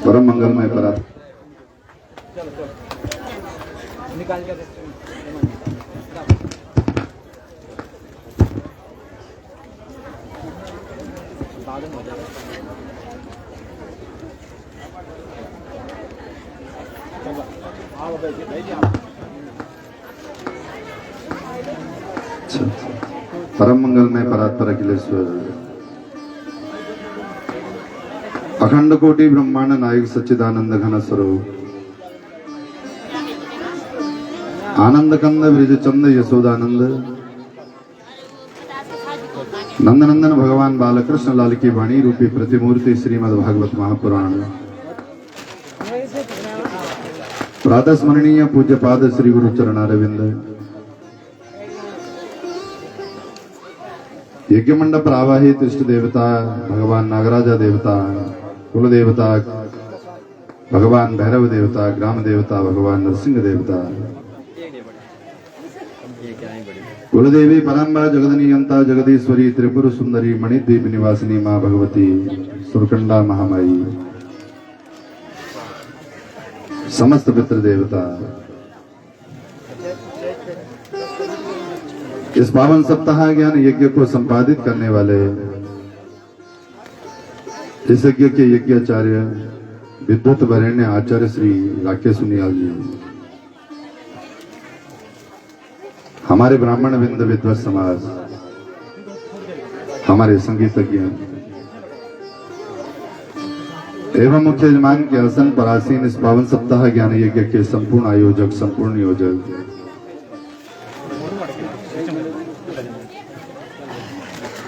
परम मंगलमय परात परम मंगलमय परात्पर अखिलेश्वर अखंड कोटि ब्रह्मांड नायक सच्चिदानंद घन स्वरूप आनंद कंद ब्रिज चंद यशोदानंद नंदनंदन भगवान बालकृष्ण लाल की वाणी रूपी प्रतिमूर्ति श्रीमद् भागवत महापुराण प्रातः स्मरणीय पूज्य पाद श्री गुरु चरणारविंद यज्ञ मंडप आवाहित इष्ट देवता भगवान नागराजा देवता कुल देवता भगवान भैरव देवता ग्राम देवता भगवान नरसिंह देवता कुलदेवी परम्बा जगदनियंता जगदीश्वरी त्रिपुर सुंदरी मणिद्वीप निवासिनी मां भगवती सुरकंडा महामाई समस्त पितृ देवता इस पावन सप्ताह ज्ञान यज्ञ को संपादित करने वाले इस यज्ञ के यज्ञाचार्य विद्वत वरेण्य आचार्य श्री राकेश सुनियाल जी हमारे ब्राह्मण बिंद विद्वत समाज, हमारे संगीतज्ञ एवं मुख्य यजमान के आसन पर आसीन इस पावन सप्ताह ज्ञान यज्ञ के संपूर्ण आयोजक, संपूर्ण योजक,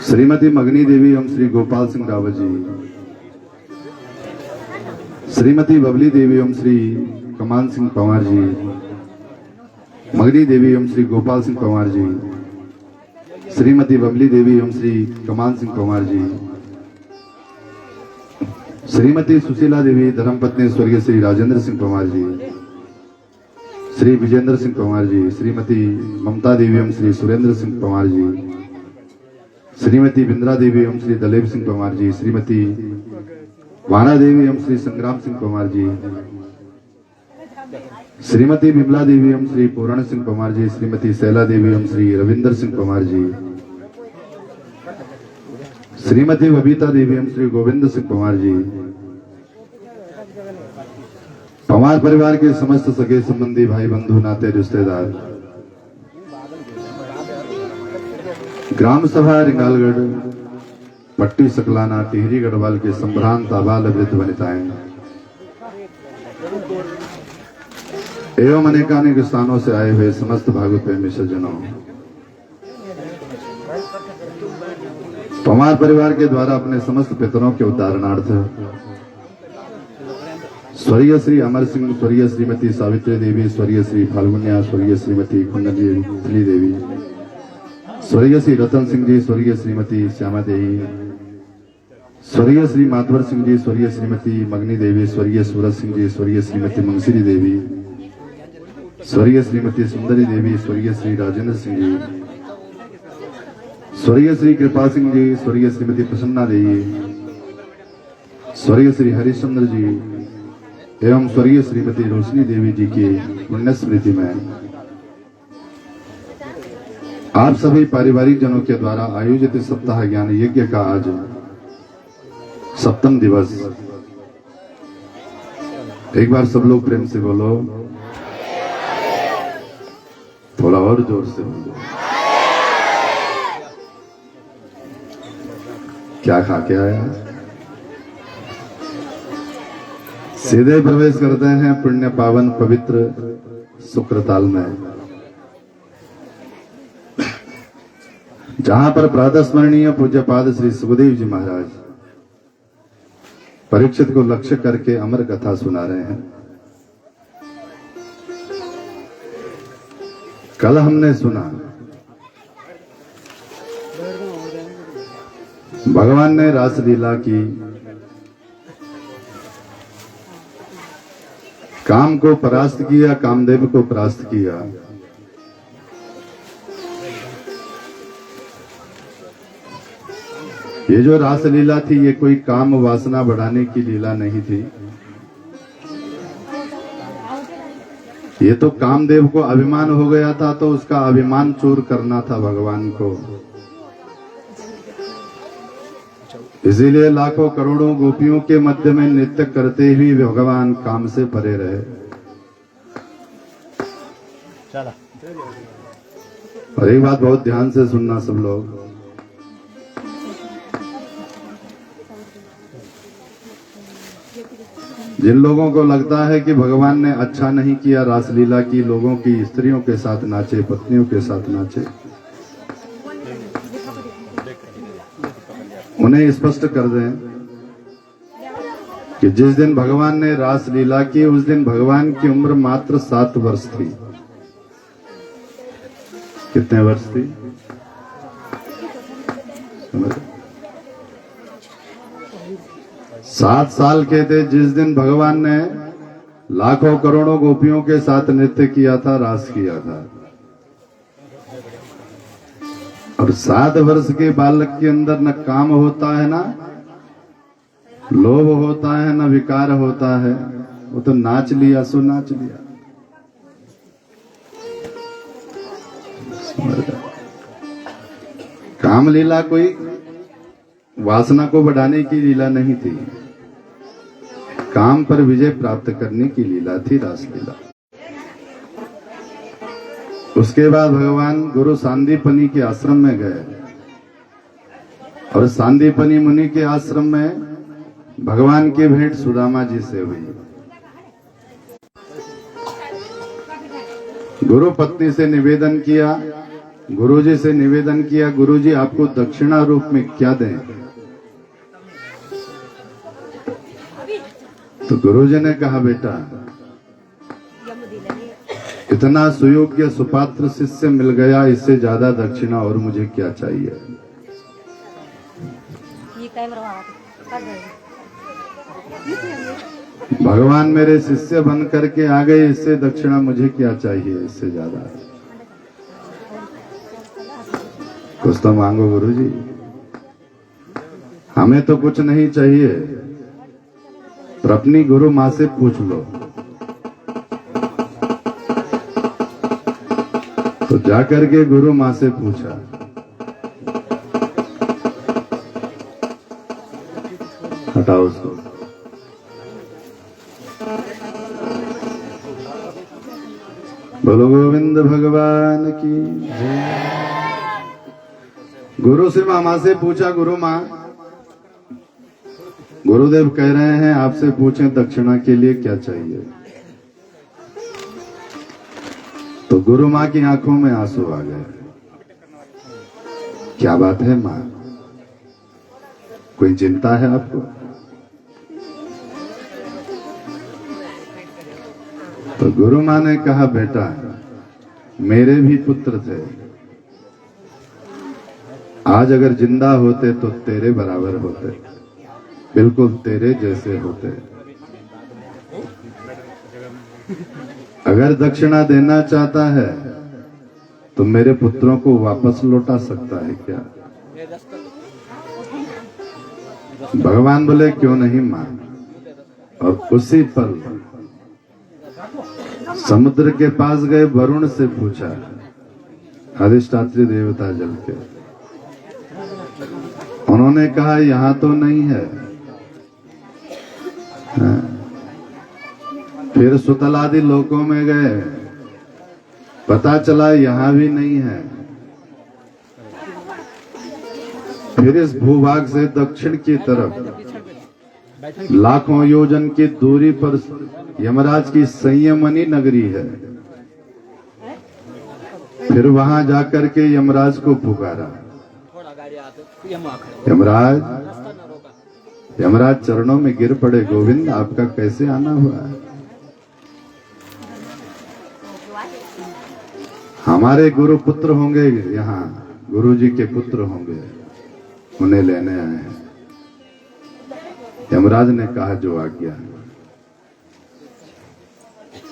श्रीमती मगनी देवी एवं श्री गोपाल सिंह रावत जी, श्रीमती बबली देवी एवं श्री कमान सिंह पंवार जी, मगनी देवी एवं श्री गोपाल सिंह पंवार जी, श्रीमती बबली देवी एवं श्री कमान सिंह पंवार जी, श्रीमती सुशीला देवी धर्मपत्नी स्वर्गीय श्री राजेंद्र सिंह पंवार जी, श्री विजेंद्र सिंह पंवार जी, श्रीमती ममता देवी एवं श्री सुरेंद्र सिंह पंवार जी, श्रीमती बिंद्रा देवी एवं श्री दलेब सिंह पंवार जी, श्रीमती वाना देवी एवं श्री संग्राम सिंह पंवार जी, श्रीमती बिमला देवी एवं श्री पूरण सिंह पंवार जी, श्रीमती शैला देवी एवं श्री रविंदर सिंह पंवार जी, श्रीमती बबीता देवी एवं श्री गोविंद सिंह पंवार जी, पंवार परिवार के समस्त सगे संबंधी भाई बंधु नाते रिश्तेदार, ग्राम सभा रिंगालगढ़, पट्टी सकलाना, टिहरी गढ़वाल के संभ्रांत आबाल वृद्ध वनिताएं एवं अनेकानेक स्थानों से आए हुए समस्त भागवत प्रेमी सज्जनों, पंवार परिवार के द्वारा अपने समस्त पितरों के उद्धारणार्थ स्वर्गीय श्री अमर सिंह, स्वर्गीय श्रीमती सावित्री देवी, स्वर्गीय श्री फाल्गुनिया, स्वर्गीय श्रीमती कुंडली देवी, स्वर्गीय श्री रतन सिंह जी, स्वर्गीय श्रीमती श्यामा देवी, स्वर्गीय श्री माधवर सिंह जी, स्वर्गीय श्रीमती मगनी देवी, स्वर्गीय सूरज सिंह जी, स्वर्गीय श्रीमती मंगसिरी देवी, स्वर्गीय श्रीमती सुंदरी देवी, स्वर्गीय श्री राजेंद्र सिंह जी, स्वर्गीय श्री कृपा सिंह जी, स्वर्गीय श्रीमती प्रसन्ना देवी, स्वर्गीय श्री हरिश्चंद्र जी एवं स्वर्गीय श्रीमती रोशनी देवी जी की पुण्य स्मृति में आप सभी पारिवारिक जनों के द्वारा आयोजित सप्ताह ज्ञान यज्ञ का आज 7वां दिवस। एक बार सब लोग प्रेम से बोलो, थोड़ा और जोर से बोलो। क्या खा के आया? सीधे प्रवेश करते हैं पुण्य पावन पवित्र शुक्रताल में, जहां पर प्रातः स्मरणीय पूज्यपाद श्री सुखदेव जी महाराज परीक्षित को लक्ष्य करके अमर कथा सुना रहे हैं। कल हमने सुना भगवान ने रासलीला की, काम को परास्त किया, कामदेव को परास्त किया। ये जो रासलीला थी ये कोई काम वासना बढ़ाने की लीला नहीं थी, ये तो कामदेव को अभिमान हो गया था तो उसका अभिमान चूर करना था भगवान को। इसीलिए लाखों करोड़ों गोपियों के मध्य में नृत्य करते हुए भगवान काम से परे रहे। और एक बात बहुत ध्यान से सुनना सब लोग, जिन लोगों को लगता है कि भगवान ने अच्छा नहीं किया रासलीला की, लोगों की स्त्रियों के साथ नाचे, पत्नियों के साथ नाचे, उन्हें स्पष्ट कर दें कि जिस दिन भगवान ने रासलीला की उस दिन भगवान की उम्र मात्र 7 वर्ष थी। कितने वर्ष थी? 7 साल के थे जिस दिन भगवान ने लाखों करोड़ों गोपियों के साथ नृत्य किया था, रास किया था। और 7 वर्ष के बालक के अंदर न काम होता है, ना लोभ होता है, न विकार होता है। वो तो नाच लिया सो नाच लिया। काम लीला कोई वासना को बढ़ाने की लीला नहीं थी, काम पर विजय प्राप्त करने की लीला थी रासलीला। उसके बाद भगवान गुरु सांदीपनी के आश्रम में गए और सांदीपनी मुनि के आश्रम में भगवान की भेंट सुदामा जी से हुई। गुरु पत्नी से निवेदन किया, गुरुजी से निवेदन किया, गुरुजी आपको दक्षिणा रूप में क्या दें? तो गुरुजी ने कहा, बेटा इतना सुयोग्य सुपात्र शिष्य मिल गया, इससे ज्यादा दक्षिणा और मुझे क्या चाहिए? भगवान मेरे शिष्य बन करके आ गए, इससे दक्षिणा मुझे क्या चाहिए? इससे ज्यादा कुछ तो मांगो गुरुजी। हमें तो कुछ नहीं चाहिए, पर अपनी गुरु माँ से पूछ लो। तो जाकर के गुरु माँ से पूछा। हटाओ उसको। बोलो गोविंद भगवान की जय। गुरु से मामा से पूछा, गुरु माँ, गुरुदेव कह रहे हैं आपसे पूछें दक्षिणा के लिए क्या चाहिए? तो गुरु माँ की आंखों में आंसू आ गए। क्या बात है माँ, कोई चिंता है आपको? तो गुरु माँ ने कहा, बेटा मेरे भी पुत्र थे, आज अगर जिंदा होते तो तेरे बराबर होते, बिल्कुल तेरे जैसे होते। अगर दक्षिणा देना चाहता है तो मेरे पुत्रों को वापस लौटा सकता है क्या? भगवान बोले, क्यों नहीं मां। और उसी पल समुद्र के पास गए, वरुण से पूछा, अधिष्ठात्री देवता जल के। उन्होंने कहा यहां तो नहीं है। फिर सुतलादि लोकों में गए, पता चला यहां भी नहीं है। फिर इस भूभाग से दक्षिण की तरफ लाखों योजन की दूरी पर यमराज की संयमनी नगरी है। फिर वहां जाकर के यमराज को पुकारा। यमराज चरणों में गिर पड़े, गोविंद आपका कैसे आना हुआ? हमारे गुरु पुत्र होंगे, यहाँ गुरु जी के पुत्र होंगे, उन्हें लेने आए हैं। यमराज ने कहा जो आज्ञा।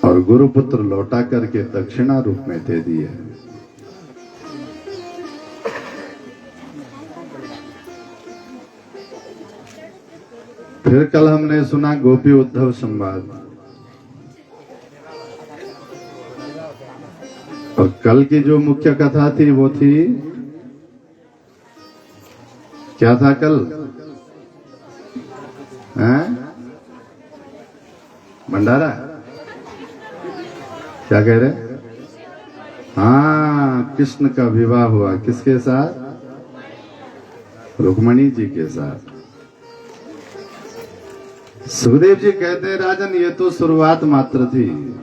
और गुरुपुत्र लौटा करके दक्षिणा रूप में दे दिए। फिर कल हमने सुना गोपी उद्धव संवाद, और कल की जो मुख्य कथा थी वो थी, क्या था कल? भंडारा? क्या कह रहे? हाँ, कृष्ण का विवाह हुआ। किसके साथ? रुक्मणी जी के साथ। सुखदेव जी कहते हैं, राजन ये तो शुरुआत मात्र थी,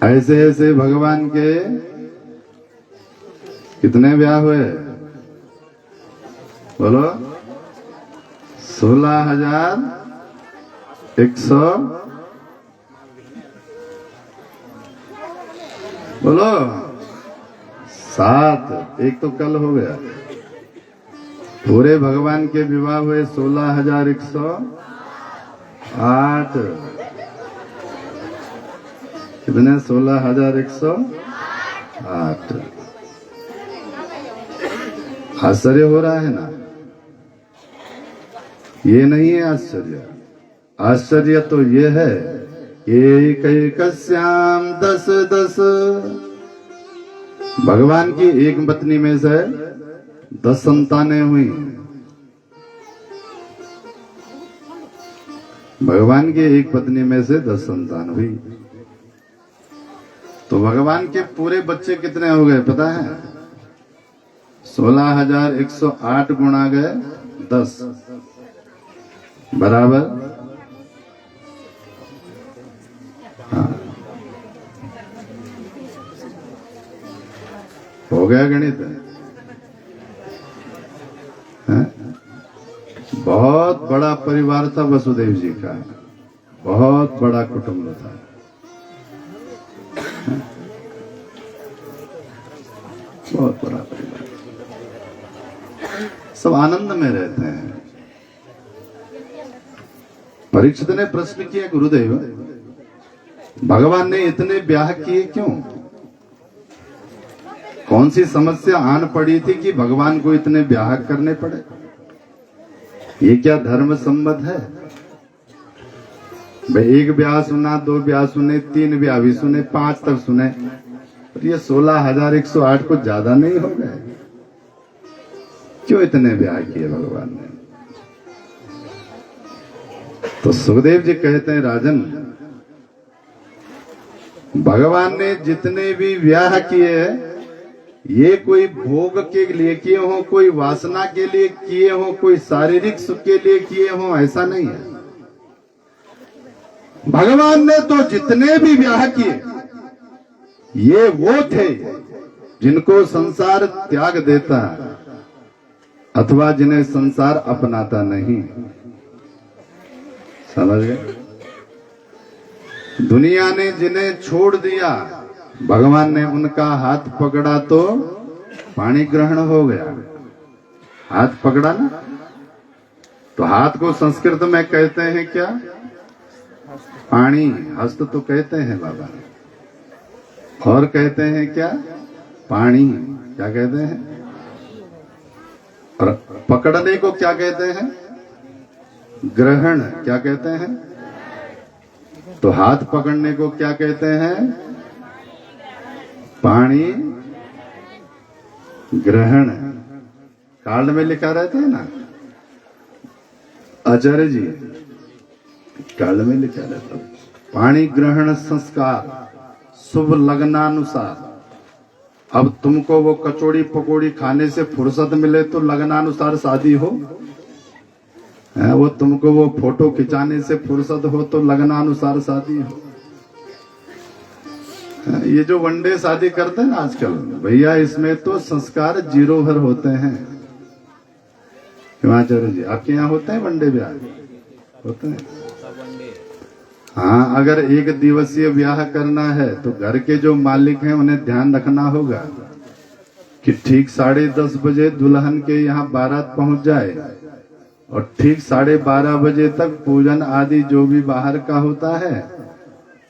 ऐसे ऐसे भगवान के कितने ब्याह हुए? बोलो 16,100। बोलो 7। एक तो कल हो गया। पूरे भगवान के विवाह हुए 16,108। कितने? 16,108। आश्चर्य हो रहा है ना? ये नहीं है आश्चर्य। आश्चर्य तो ये है, एक कश्याम 10-10। भगवान की एक पत्नी में से 10 संतानें हुई। भगवान की एक पत्नी में से 10 संतान हुई। तो भगवान के पूरे बच्चे कितने हो गए पता है? 16,108 गुणा गए 10 बराबर, हाँ हो गया गणित है? बहुत बड़ा परिवार था वसुदेव जी का, बहुत बड़ा कुटुंब था। बहुत बड़ा परिवार, सब आनंद में रहते हैं। परीक्षित ने प्रश्न किया, गुरुदेव भगवान ने इतने ब्याह किए क्यों? कौन सी समस्या आन पड़ी थी कि भगवान को इतने ब्याह करने पड़े? ये क्या धर्म सम्मत है? भाई एक ब्याह सुना, 2 ब्याह सुने, 3 ब्याह भी सुने, 5 तक सुने, पर ये 16,108 को ज्यादा नहीं हो गए? क्यों इतने ब्याह किए भगवान ने? तो सुखदेव जी कहते हैं, राजन भगवान ने जितने भी ब्याह किए ये कोई भोग के लिए किए हो, कोई वासना के लिए किए हो, कोई शारीरिक सुख के लिए किए हो, ऐसा नहीं है। भगवान ने तो जितने भी ब्याह किए ये वो थे जिनको संसार त्याग देता अथवा जिन्हें संसार अपनाता नहीं। समझ गए? दुनिया ने जिन्हें छोड़ दिया, भगवान ने उनका हाथ पकड़ा तो पानी ग्रहण हो गया। हाथ पकड़ा ना, तो हाथ को संस्कृत में कहते हैं क्या? पानी। हस्त तो कहते हैं बाबा, और कहते हैं क्या? पानी। क्या कहते हैं? और पकड़ने को क्या कहते हैं? ग्रहण। क्या कहते हैं? तो हाथ पकड़ने को क्या कहते हैं? पानी ग्रहण। कार्ड में लिखा रहता है ना, आचार्य जी कार्ड में लिखा रहता है, पानी ग्रहण संस्कार शुभ लग्नानुसार। अब तुमको वो कचौड़ी पकौड़ी खाने से फुर्सत मिले तो लगनानुसार शादी हो, वो तुमको वो फोटो खिंचाने से फुर्सत हो तो लगनानुसार शादी हो। ये जो वनडे शादी करते हैं ना आजकल, भैया इसमें तो संस्कार 0 भर होते हैं। हिमाचार्य जी आपके यहाँ होते हैं वनडे ब्याह? होते हैं। हाँ, अगर 1 दिवसीय ब्याह करना है तो घर के जो मालिक हैं उन्हें ध्यान रखना होगा कि ठीक 10:30 बजे दुल्हन के यहाँ बारात पहुंच जाए और ठीक 12:30 बजे तक पूजन आदि जो भी बाहर का होता है,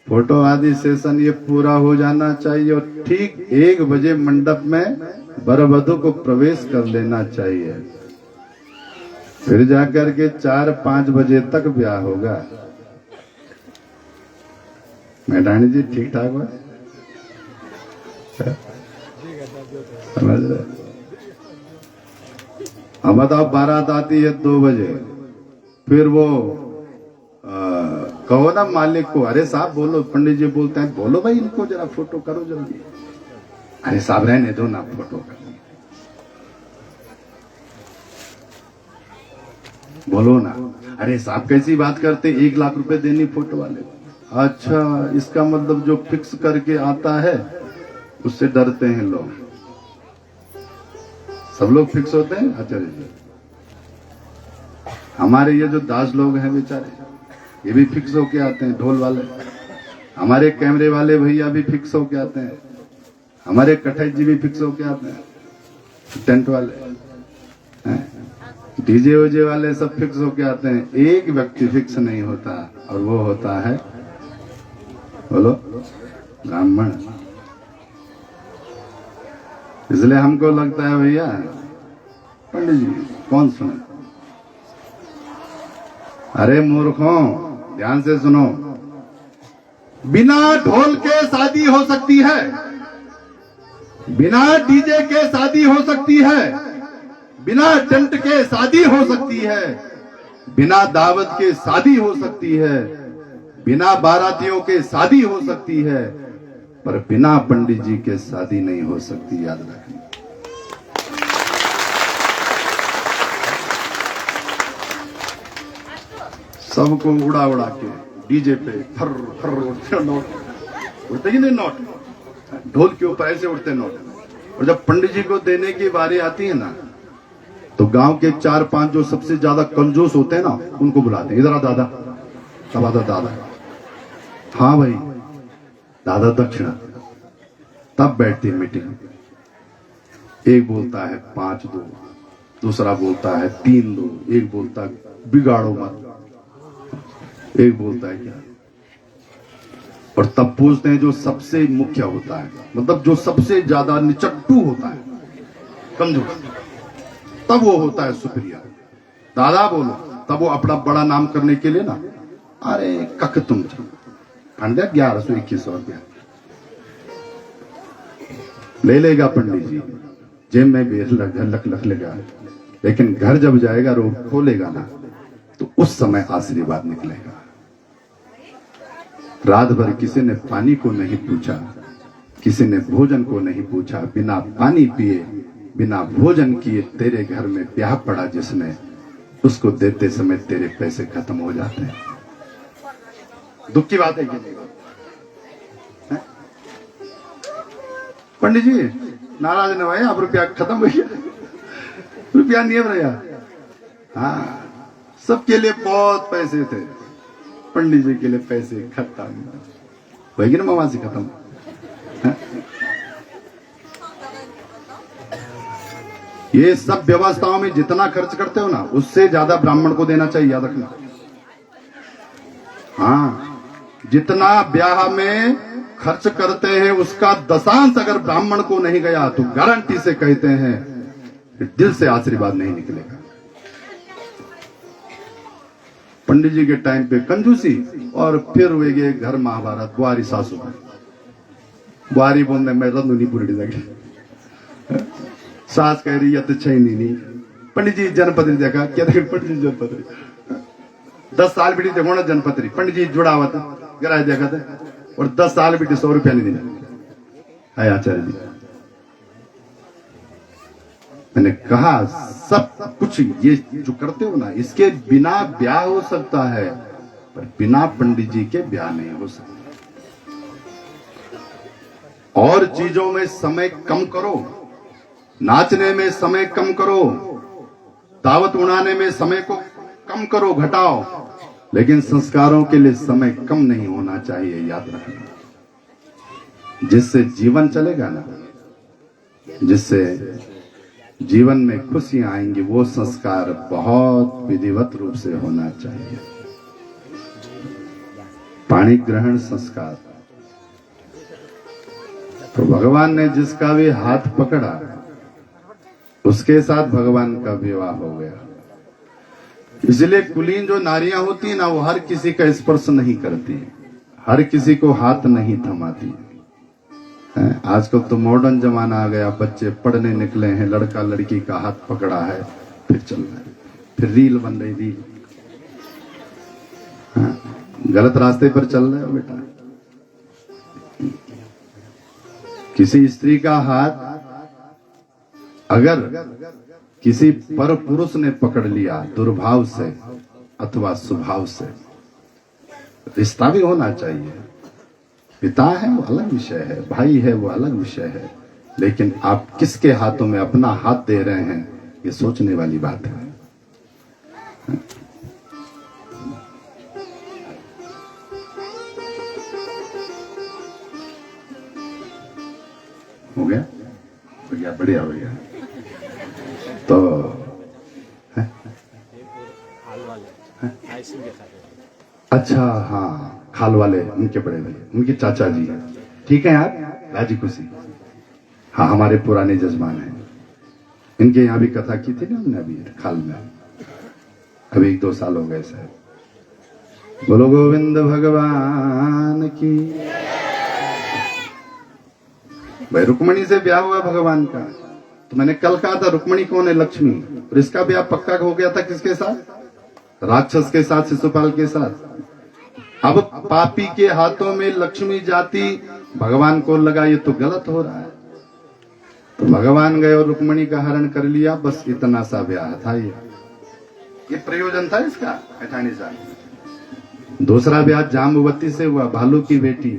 फोटो आदि सेशन ये पूरा हो जाना चाहिए और ठीक 1 बजे मंडप में वरवधु को प्रवेश कर लेना चाहिए। फिर जाकर के 4-5 बजे तक ब्याह होगा। मैदानी जी ठीक ठाक हुआ? समझ रहे? अब बताओ, बारात आती है 2 बजे, फिर वो कहो ना मालिक को, अरे साहब बोलो, पंडित जी बोलते हैं बोलो भाई इनको जरा फोटो करो जल्दी। अरे साहब रहने दो ना, फोटो करो, बोलो ना। अरे साहब कैसी बात करते, 1 लाख रुपए देनी फोटो वाले। अच्छा, इसका मतलब जो फिक्स करके आता है उससे डरते हैं लोग। सब लोग फिक्स होते हैं आचार्य जी? हमारे ये जो दास लोग हैं बेचारे, ये भी फिक्स होके आते हैं, ढोल वाले। हमारे कैमरे वाले भैया भी फिक्स होके आते हैं, हमारे कठैत जी भी फिक्स होके आते हैं, टेंट वाले, डीजे ओजे वाले सब फिक्स होके आते हैं। एक व्यक्ति फिक्स नहीं होता और वो होता है, बोलो, ब्राह्मण। इसलिए हमको लगता है भैया पंडित जी कौन सुने। अरे मूर्खों, ध्यान से सुनो, बिना ढोल के शादी हो सकती है, बिना डीजे के शादी हो सकती है, बिना टेंट के शादी हो सकती है, बिना दावत के शादी हो सकती है, बिना बारातियों के शादी हो सकती है, पर बिना पंडित जी के शादी नहीं हो सकती, याद रखना। सबको उड़ा उड़ा के डीजे पे फर फर उड़ते नोट, उड़ते ही नहीं नोट, ढोल के ऊपर ऐसे उड़ते नोट। और जब पंडित जी को देने की बारी आती है ना, तो गांव के 4-5 जो सबसे ज्यादा कंजूस होते हैं ना, उनको बुलाते हैं, इधर आ दादा, तब आता दादा, हाँ भाई दादा दक्षिणा। तब बैठती है मीटिंग। एक बोलता है 5 दो, दूसरा बोलता है 3 दो, एक बोलता है बिगाड़ो मत, एक बोलता है क्या। और तब पूछते हैं जो सबसे मुख्य होता है, मतलब जो सबसे ज्यादा निचट्टू होता है, कंजूस, तब वो होता है सुप्रिया। दादा बोलो, तब वो अपना बड़ा नाम करने के लिए ना, अरे कक तुम ठंडा 1100-2100 रुपया ले लेगा पंडित जी, जेब में भी लख लख लेगा, लेकिन घर जब जाएगा रोड खोलेगा ना, तो उस समय आशीर्वाद निकलेगा। रात भर किसी ने पानी को नहीं पूछा, किसी ने भोजन को नहीं पूछा, बिना पानी पिए बिना भोजन किए तेरे घर में ब्याह पड़ा जिसने, उसको देते समय तेरे पैसे खत्म हो जाते हैं। दुख की बात है कि नहीं? पंडित जी नाराज न भाई, आप रुपया खत्म हो गया, रुपया नहीं रहा। हाँ, सबके लिए बहुत पैसे थे, पंडित जी के लिए पैसे खत्म होगी ना, मामा से खत्म। ये सब व्यवस्थाओं में जितना खर्च करते हो ना, उससे ज्यादा ब्राह्मण को देना चाहिए, याद रखना। हाँ, जितना ब्याह में खर्च करते हैं उसका दशांश अगर ब्राह्मण को नहीं गया तो गारंटी से कहते हैं दिल से आशीर्वाद नहीं निकलेगा। पंडित जी के टाइम पे कंजूसी, और फिर वे गए घर महाभारत, बुआरी सासू, बुआरी बोलने में रंदू नहीं पूरी लगी, सास कह रही है तो छह नहीं। पंडित जी जनपत्री देखा, क्या देखे पंडित जी जनपत्री, 10 साल बेटी देखो ना जनपत्री, पंडित जी जुड़ा हुआ था, गराज देखा था, और 10 साल बेटी 100 रुपया नहीं देना है। आचार्य जी मैंने कहा सब कुछ ये जो करते हो ना, इसके बिना ब्याह हो सकता है, पर बिना पंडित जी के ब्याह नहीं हो सकता। और चीजों में समय कम करो, नाचने में समय कम करो, दावत उड़ाने में समय को कम करो, घटाओ, लेकिन संस्कारों के लिए समय कम नहीं होना चाहिए, याद रखना। जिससे जीवन चलेगा ना, जिससे जीवन में खुशियां आएंगी, वो संस्कार बहुत विधिवत रूप से होना चाहिए। पाणी ग्रहण संस्कार, तो भगवान ने जिसका भी हाथ पकड़ा उसके साथ भगवान का विवाह हो गया। इसलिए कुलीन जो नारियां होती है ना, वो हर किसी का स्पर्श नहीं करती, हर किसी को हाथ नहीं थमाती। आजकल तो मॉडर्न जमाना आ गया, बच्चे पढ़ने निकले हैं, लड़का लड़की का हाथ पकड़ा है, फिर चल रहा है, फिर रील बन रही रील। गलत रास्ते पर चल रहे हो बेटा। किसी स्त्री का हाथ अगर किसी पर पुरुष ने पकड़ लिया दुर्भाव से अथवा स्वभाव से, रिश्ता भी होना चाहिए। पिता है वो अलग विषय है, भाई है वो अलग विषय है, लेकिन आप किसके हाथों में अपना हाथ दे रहे हैं, ये सोचने वाली बात है। हो गया, बढ़िया बढ़िया हो गया। तो अच्छा, हाँ, खाल वाले उनके बड़े भाई, उनके चाचा जी, ठीक है यार, राजी खुशी। हाँ, हमारे पुराने जजमान हैं, इनके यहाँ भी कथा की थी ना हमने अभी खाल में, अभी 1-2 साल हो गए सर। बोलो गोविंद भगवान की। भाई रुक्मणी से ब्याह हुआ भगवान का, तो मैंने कल कहा था रुक्मणी कौन है, लक्ष्मी, और इसका ब्याह पक्का हो गया था किसके साथ, राक्षस के साथ, शिशुपाल के साथ। अब पापी के हाथों में लक्ष्मी जाती भगवान को लगा ये तो गलत हो रहा है, तो भगवान गए और रुक्मणी का हरण कर लिया। बस इतना सा ब्याह था, ये प्रयोजन था इसका ऐठानी साहब। दूसरा ब्याह जाम्बवती से हुआ, भालू की बेटी।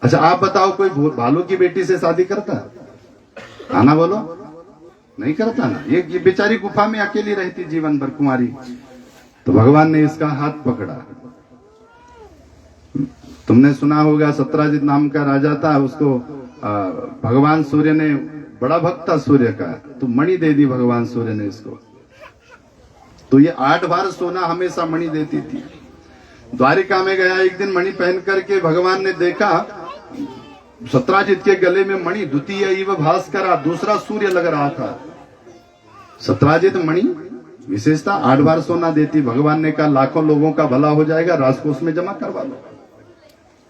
अच्छा आप बताओ, कोई भालू की बेटी से शादी करता? आना बोलो, नहीं करता ना। ये बेचारी गुफा में अकेली रहती जीवन भर कुंवारी, तो भगवान ने इसका हाथ पकड़ा। तुमने सुना होगा सत्राजित नाम का राजा था, उसको भगवान सूर्य ने, बड़ा भक्त था सूर्य का, तो मणि दे दी भगवान सूर्य ने इसको। तो ये 8 बार सोना हमेशा मणि देती थी। द्वारिका में गया एक दिन मणि पहन करके, भगवान ने देखा सत्राजित के गले में मणि, द्वितीय इव भास्करा, दूसरा सूर्य लग रहा था। सत्राजित मणि विशेषता 8 बार सोना देती। भगवान ने कहा लाखों लोगों का भला हो जाएगा, राजकोष में जमा करवा लो।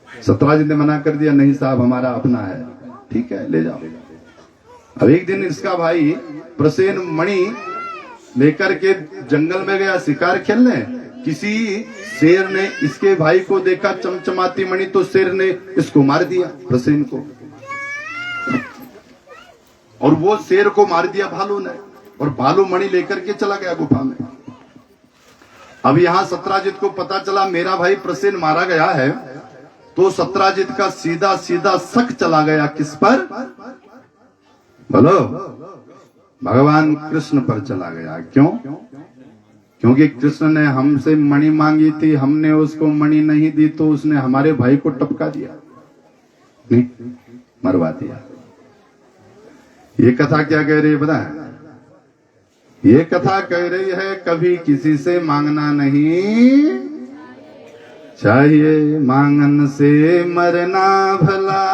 सत्राजित ने मना कर दिया, नहीं साहब हमारा अपना है। ठीक है ले जाओ। अब एक दिन इसका भाई प्रसेन मणि लेकर के जंगल में गया शिकार खेलने। किसी शेर ने इसके भाई को देखा चमचमाती मणि, तो शेर ने इसको मार दिया प्रसेन को, और वो शेर को मार दिया भालू ने, और भालू मणि लेकर के चला गया गुफा में। अब यहां सत्राजित को पता चला मेरा भाई प्रसेन मारा गया है, तो सत्राजित का सीधा सीधा शक चला गया किस पर? बोलो, भगवान कृष्ण पर चला गया। क्यों? क्योंकि कृष्ण ने हमसे मणि मांगी थी, हमने उसको मणि नहीं दी, तो उसने हमारे भाई को टपका दिया, नहीं मरवा दिया। ये कथा क्या कह रही है पता है? ये कथा कह रही है कभी किसी से मांगना नहीं चाहिए, मांगन से मरना भला,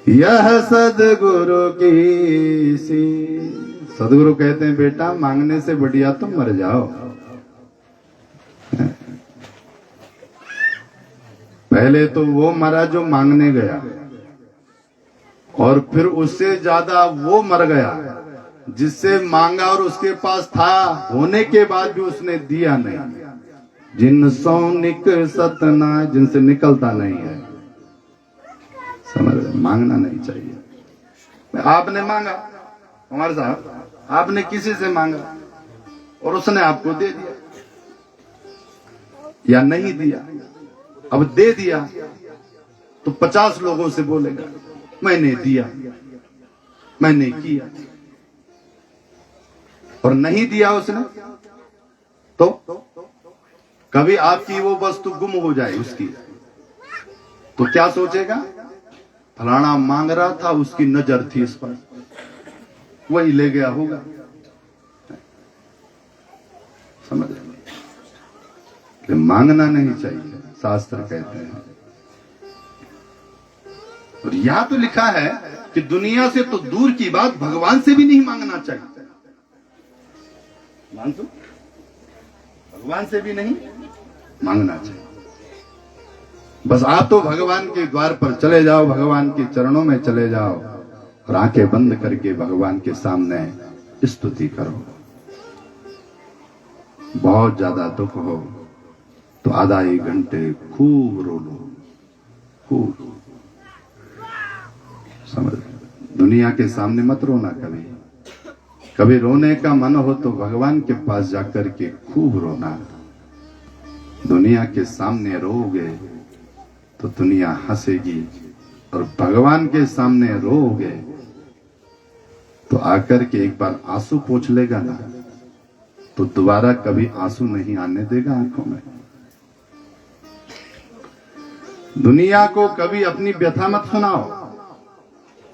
यह सदगुरु की सी। सदगुरु कहते हैं बेटा मांगने से बढ़िया तुम मर जाओ। पहले तो वो मरा जो मांगने गया, और फिर उससे ज्यादा वो मर गया जिससे मांगा और उसके पास था होने के बाद भी उसने दिया नहीं। जिन सौ सतना, जिनसे निकलता नहीं है। समझ रहे? मांगना नहीं चाहिए। आपने मांगा, हमारे साहब आपने किसी से मांगा और उसने आपको दे दिया या नहीं दिया। अब दे दिया तो 50 लोगों से बोलेगा मैंने दिया, मैंने किया, और नहीं दिया उसने तो कभी आपकी वो वस्तु गुम हो जाए उसकी, तो क्या सोचेगा? फलाना मांग रहा था, उसकी नजर थी इस पर, वही ले गया होगा। समझ रहे? मांगना नहीं चाहिए, शास्त्र कहते हैं। और यहां तो लिखा है कि दुनिया से तो दूर की बात, भगवान से भी नहीं मांगना चाहिए। मान तो भगवान से भी नहीं मांगना चाहिए। बस आप तो भगवान के द्वार पर चले जाओ, भगवान के चरणों में चले जाओ और आंखें बंद करके भगवान के सामने स्तुति करो। बहुत ज्यादा दुख हो तो आधा 1 घंटे खूब रो लो, खूब। समझ? दुनिया के सामने मत रोना। कभी कभी रोने का मन हो तो भगवान के पास जाकर के खूब रोना। दुनिया के सामने रोओगे तो दुनिया हंसेगी, और भगवान के सामने रोओगे तो आकर के एक बार आंसू पोंछ लेगा ना, तो दोबारा कभी आंसू नहीं आने देगा आंखों में। दुनिया को कभी अपनी व्यथा मत सुनाओ,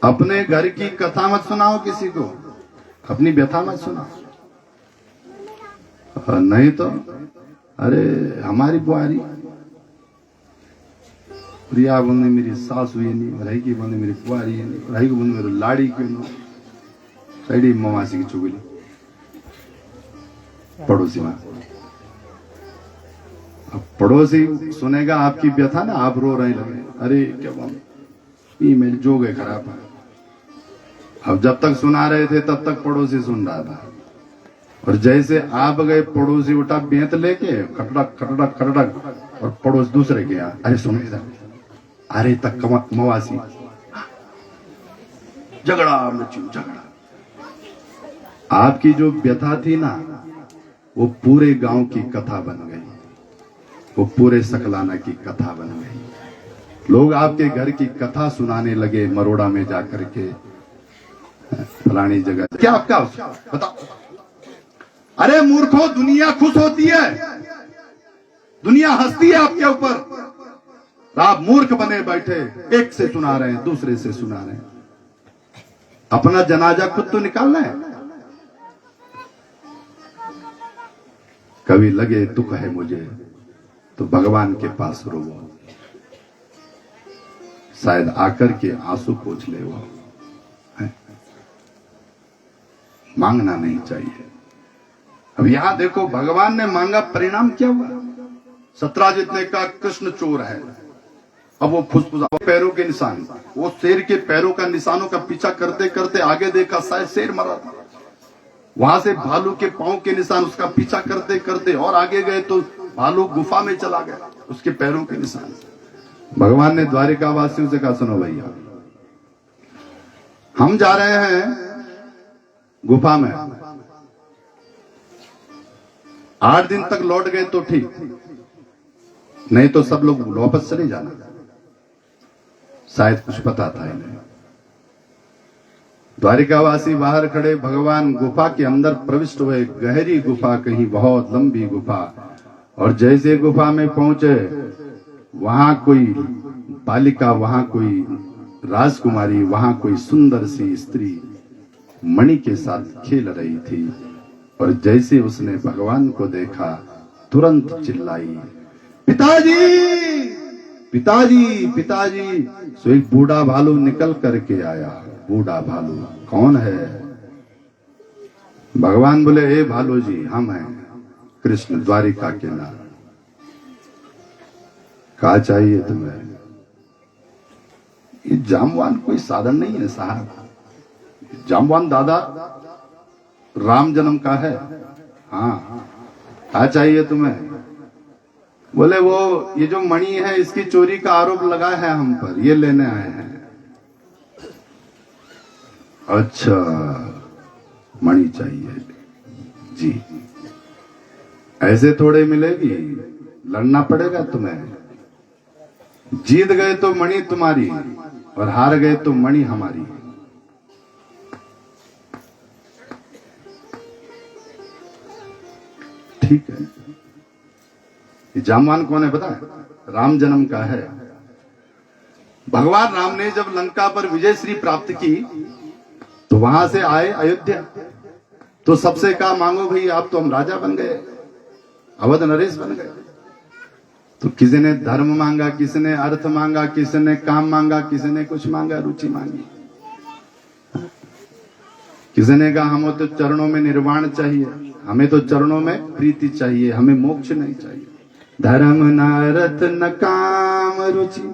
अपने घर की कथा मत सुनाओ, किसी को अपनी व्यथा मत सुनाओ। नहीं तो अरे हमारी बुआरी प्रिया बोलने मेरी सास हुई नहीं, रही की बोलने मेरी बुआरी है नहीं, रही को बोलने मेरी लाड़ी क्यों ना, सैडी मवासी की चुगली पड़ोसी में। अब पड़ोसी सुनेगा आपकी व्यथा ना, आप रो रहे लगे, अरे क्या बोल मेरी जो गए खराब है। अब जब तक सुना रहे थे तब तक पड़ोसी सुन रहा था, और जैसे आप गए पड़ोसी उठा बेंत लेके खटड़क खटड़क खटड़क और पड़ोस दूसरे के यहाँ, अरे सुनो इधर, अरे तक मवासी, झगड़ा मचू झगड़ा। आपकी जो व्यथा थी ना, वो पूरे गांव की कथा बन गई, वो पूरे सकलाना की कथा बन गई। लोग आपके घर की कथा सुनाने लगे मरोड़ा में जाकर के, फलानी जगह क्या आपका बताओ। अरे मूर्खों, दुनिया खुश होती है, दुनिया हंसती है आपके ऊपर। आप मूर्ख बने बैठे, एक से सुना रहे हैं, दूसरे से सुना रहे हैं। अपना जनाजा खुद तो निकालना है। कभी लगे दुख है मुझे तो भगवान के पास रोवो, शायद आकर के आंसू पोंछ ले वो। मांगना नहीं चाहिए। अब यहां देखो, भगवान ने मांगा, परिणाम क्या हुआ? सत्राजित ने कहा कृष्ण चोर है। अब वो फुसफुसा, पैरों के निशान, वो शेर के पैरों का निशानों का पीछा करते करते आगे देखा, शायद शेर मरा था। वहां से भालू के पांव के निशान, उसका पीछा करते करते और आगे गए तो भालू गुफा में चला गया, उसके पैरों के निशान। भगवान ने द्वारिका वासियों से कहा, सुनो भैया, हम जा रहे हैं गुफा में, 8 दिन तक लौट गए तो ठीक, नहीं तो सब लोग वापस चले जाना। शायद कुछ पता था इन्हें। द्वारिकावासी बाहर खड़े, भगवान गुफा के अंदर प्रविष्ट हुए। गहरी गुफा, कहीं बहुत लंबी गुफा। और जैसे गुफा में पहुंचे, वहां कोई बालिका, वहां कोई राजकुमारी, वहां कोई सुंदर सी स्त्री मणि के साथ खेल रही थी। और जैसे उसने भगवान को देखा, तुरंत चिल्लाई, पिताजी पिताजी पिताजी। सो एक बूढ़ा भालू निकल करके आया। बूढ़ा भालू कौन है? भगवान बोले, ए भालू जी, हम हैं कृष्ण, द्वारिका के नाम। क्या चाहिए तुम्हें? ये जामवान कोई साधन नहीं है साहब, जामवान दादा राम जन्म का है। हाँ, क्या चाहिए तुम्हें? बोले, वो ये जो मणि है, इसकी चोरी का आरोप लगा है हम पर, ये लेने आए हैं। अच्छा, मणि चाहिए जी, ऐसे थोड़े मिलेगी, लड़ना पड़ेगा तुम्हें। जीत गए तो मणि तुम्हारी, और हार गए तो मणि हमारी। ठीक है। ये जामवान कौन है पता है? राम जन्म का है। भगवान राम ने जब लंका पर विजय श्री प्राप्त की तो वहां से आए अयोध्या, तो सबसे कहा, मांगो भाई, आप तो हम राजा बन गए, अवध नरेश बन गए। तो किसी ने धर्म मांगा, किसी ने अर्थ मांगा, किसी ने काम मांगा, किसी ने कुछ मांगा, रुचि मांगी। किसी ने कहा, हमें तो चरणों में निर्वाण चाहिए, हमें तो चरणों में प्रीति चाहिए, हमें मोक्ष नहीं चाहिए। धर्म न अर्थ न काम रुचि,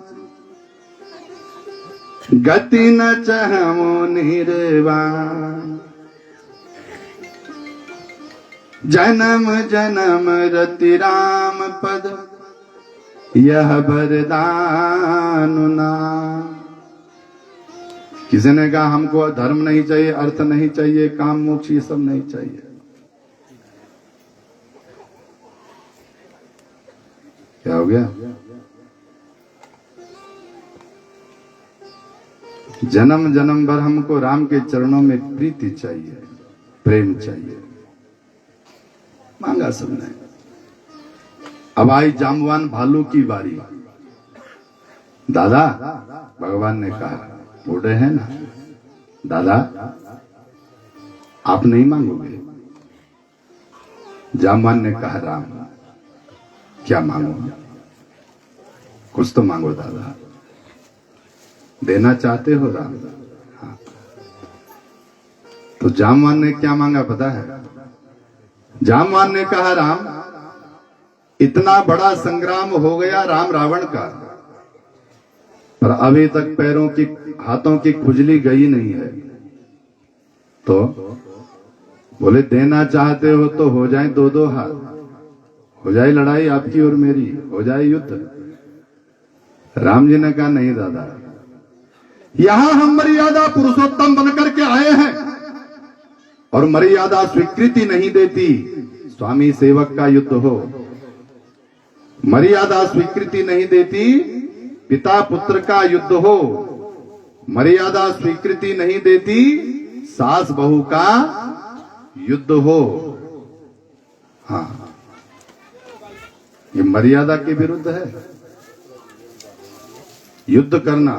गति न चाहमो निर्वाण। जन्म जन्म रति राम पद, यह वरदान नाम। किसी ने कहा, हमको धर्म नहीं चाहिए, अर्थ नहीं चाहिए, काम मोक्ष ये सब नहीं चाहिए। क्या हो गया? जन्म जन्म भर हमको राम के चरणों में प्रीति चाहिए, प्रेम चाहिए। मांगा सबने। अब आई जामवान भालू की बारी। दादा, भगवान ने कहा, बूढ़े हैं ना दादा, आप नहीं मांगोगे? जामवान ने कहा, राम क्या मांगो? कुछ तो मांगो दादा, देना चाहते हो राम? हाँ। तो जामवान ने क्या मांगा पता है? जामवान ने कहा, राम, इतना बड़ा संग्राम हो गया राम रावण का, पर अभी तक पैरों की, हाथों की खुजली गई नहीं है। तो बोले, देना चाहते हो तो हो जाए 2-2 हाथ, हो जाए लड़ाई आपकी और मेरी, हो जाए युद्ध। राम जी ने कहा नहीं दादा, यहां हम मर्यादा पुरुषोत्तम बनकर के आए हैं और मर्यादा स्वीकृति नहीं देती। स्वामी सेवक का युद्ध हो, मर्यादा स्वीकृति नहीं देती। पिता पुत्र का युद्ध हो, मर्यादा स्वीकृति नहीं देती। सास बहू का युद्ध हो। हाँ, ये मर्यादा के विरुद्ध है युद्ध करना।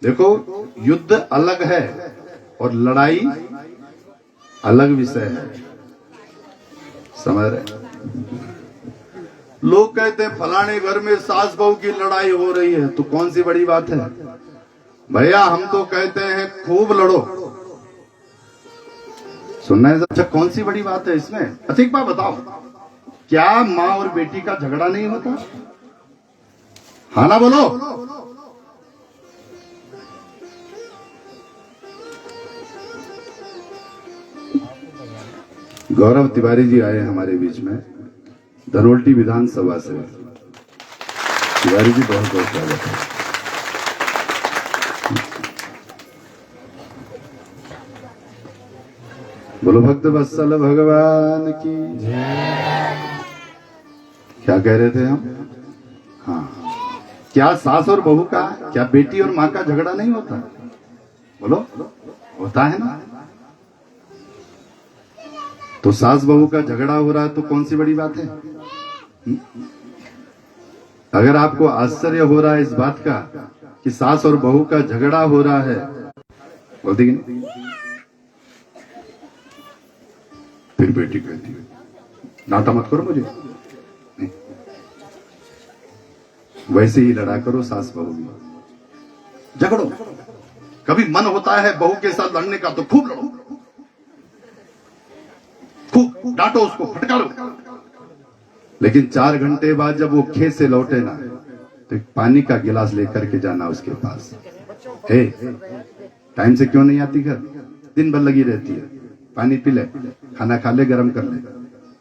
देखो, युद्ध अलग है और लड़ाई अलग विषय है, समझ रहे? लोग कहते हैं फलाने घर में सास बहू की लड़ाई हो रही है, तो कौन सी बड़ी बात है? भैया हम तो कहते हैं खूब लड़ो। सुनना है? अच्छा, कौन सी बड़ी बात है इसमें? अच्छा एक बात बताओ, क्या माँ और बेटी का झगड़ा नहीं होता? हाँ ना बोलो। गौरव तिवारी जी आए हमारे बीच में, धनोल्टी विधानसभा से। तिवारी जी बहुत बहुत स्वागत है। बोलो भक्त वत्सल भगवान की। क्या कह रहे थे हम? हाँ, क्या सास और बहू का, क्या बेटी और माँ का झगड़ा नहीं होता? बोलो, होता है ना। तो सास बहू का झगड़ा हो रहा है तो कौन सी बड़ी बात है? अगर आपको आश्चर्य हो रहा है इस बात का कि सास और बहू का झगड़ा हो रहा है, बोलती कि नहीं? फिर बेटी कहती है डांटा मत करो मुझे। नहीं, वैसे ही लड़ा करो सास बहू भी, झगड़ो। कभी मन होता है बहू के साथ लड़ने का तो खूब लड़ो, खूब डांटो उसको, फटकारो। लेकिन 4 घंटे बाद जब वो खेत से लौटे ना, तो एक पानी का गिलास लेकर के जाना उसके पास। हे, टाइम से क्यों नहीं आती घर? दिन भर लगी रहती है, पानी पी ले, खाना खा ले, गरम कर ले,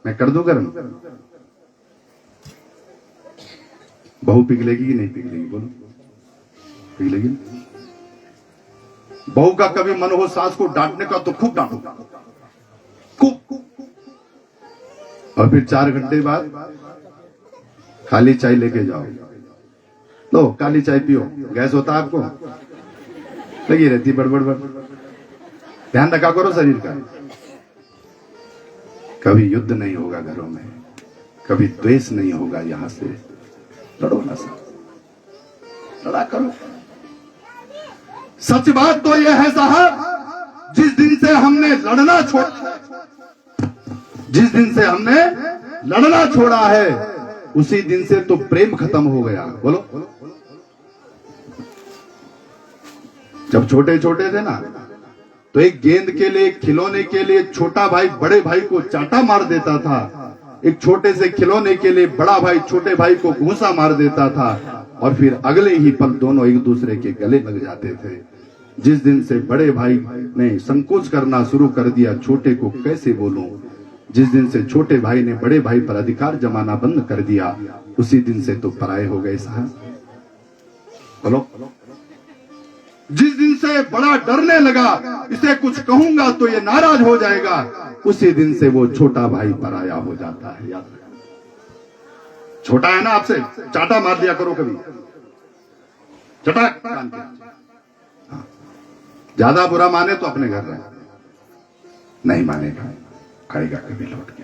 मैं कर दूं गरम। बहू पिघलेगी कि नहीं पिघलेगी? बोलो, पिघलेगी। बहू का कभी मन हो सास को डांटने का तो खूब डांटो, खूब। और फिर 4 घंटे बाद खाली चाय लेके जाओ, लो काली चाय पियो। गैस होता है आपको? लगी रहती बड़बड़। ध्यान रखा करो शरीर का। कभी युद्ध नहीं होगा घरों में, कभी द्वेष नहीं होगा। यहां से लड़ो ना सब, लड़ा करो। सच बात तो यह है साहब, जिस दिन से हमने लड़ना छोड़ा है उसी दिन से तो प्रेम खत्म हो गया। बोलो, जब छोटे छोटे थे ना, तो एक गेंद के लिए, एक खिलौने के लिए छोटा भाई बड़े भाई को चाटा मार देता था। एक छोटे से खिलौने के लिए बड़ा भाई छोटे भाई को घूंसा मार देता था, और फिर अगले ही पल दोनों एक दूसरे के गले लग जाते थे। जिस दिन से बड़े भाई ने संकोच करना शुरू कर दिया, छोटे को कैसे बोलूं, जिस दिन से छोटे भाई ने बड़े भाई पर अधिकार जमाना बंद कर दिया, उसी दिन से तो पराये हो गए साहब। बोलो, जिस दिन से बड़ा डरने लगा, इसे कुछ कहूंगा तो ये नाराज हो जाएगा, उसी दिन से वो छोटा भाई पराया हो जाता है। याद रखना, छोटा है ना, आपसे चाटा मार दिया करो कभी, चटाक कान के। हाँ, ज्यादा बुरा माने तो अपने घर रहे, नहीं मानेगा आएगा कभी लौट के।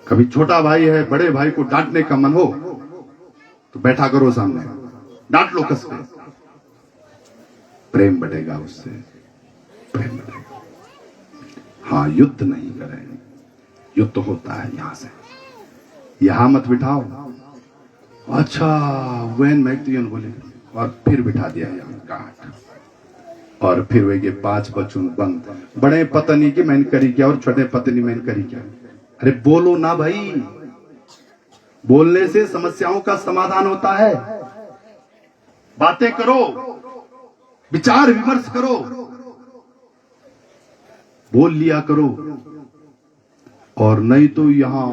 कभी छोटा भाई है, बड़े भाई को डांटने का मन हो तो बैठा करो सामने, डांट लो कस के, प्रेम बढ़ेगा उससे, प्रेम बढ़ेगा। हाँ, युद्ध नहीं करें, युद्ध होता है यहां से, यहां मत बिठाओ। अच्छा वैन मैक्तियन बोले, और फिर बिठा दिया यहां काट, और फिर वे 5 बचून बंद। बड़े पत्नी की मैंने करी क्या और छोटे पत्नी मैंने करी क्या? अरे बोलो ना भाई, बोलने से समस्याओं का समाधान होता है। बातें करो, विचार विमर्श करो, बोल लिया करो। और नहीं तो यहां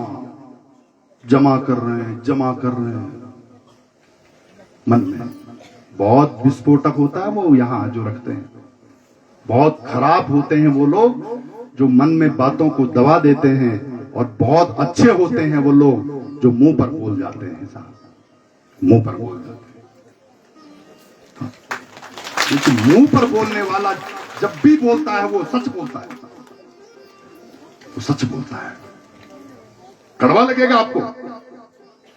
जमा कर रहे हैं, जमा कर रहे हैं मन में। बहुत विस्फोटक होता है वो यहां जो रखते हैं। बहुत खराब होते हैं वो लोग जो मन में बातों को दबा देते हैं, और बहुत अच्छे होते हैं वो लोग जो मुंह पर बोल जाते हैं साहब, मुंह पर बोल जाते हैं। क्योंकि मुंह पर बोलने वाला जब भी बोलता है वो सच बोलता है, वो सच बोलता है। कड़वा लगेगा आपको,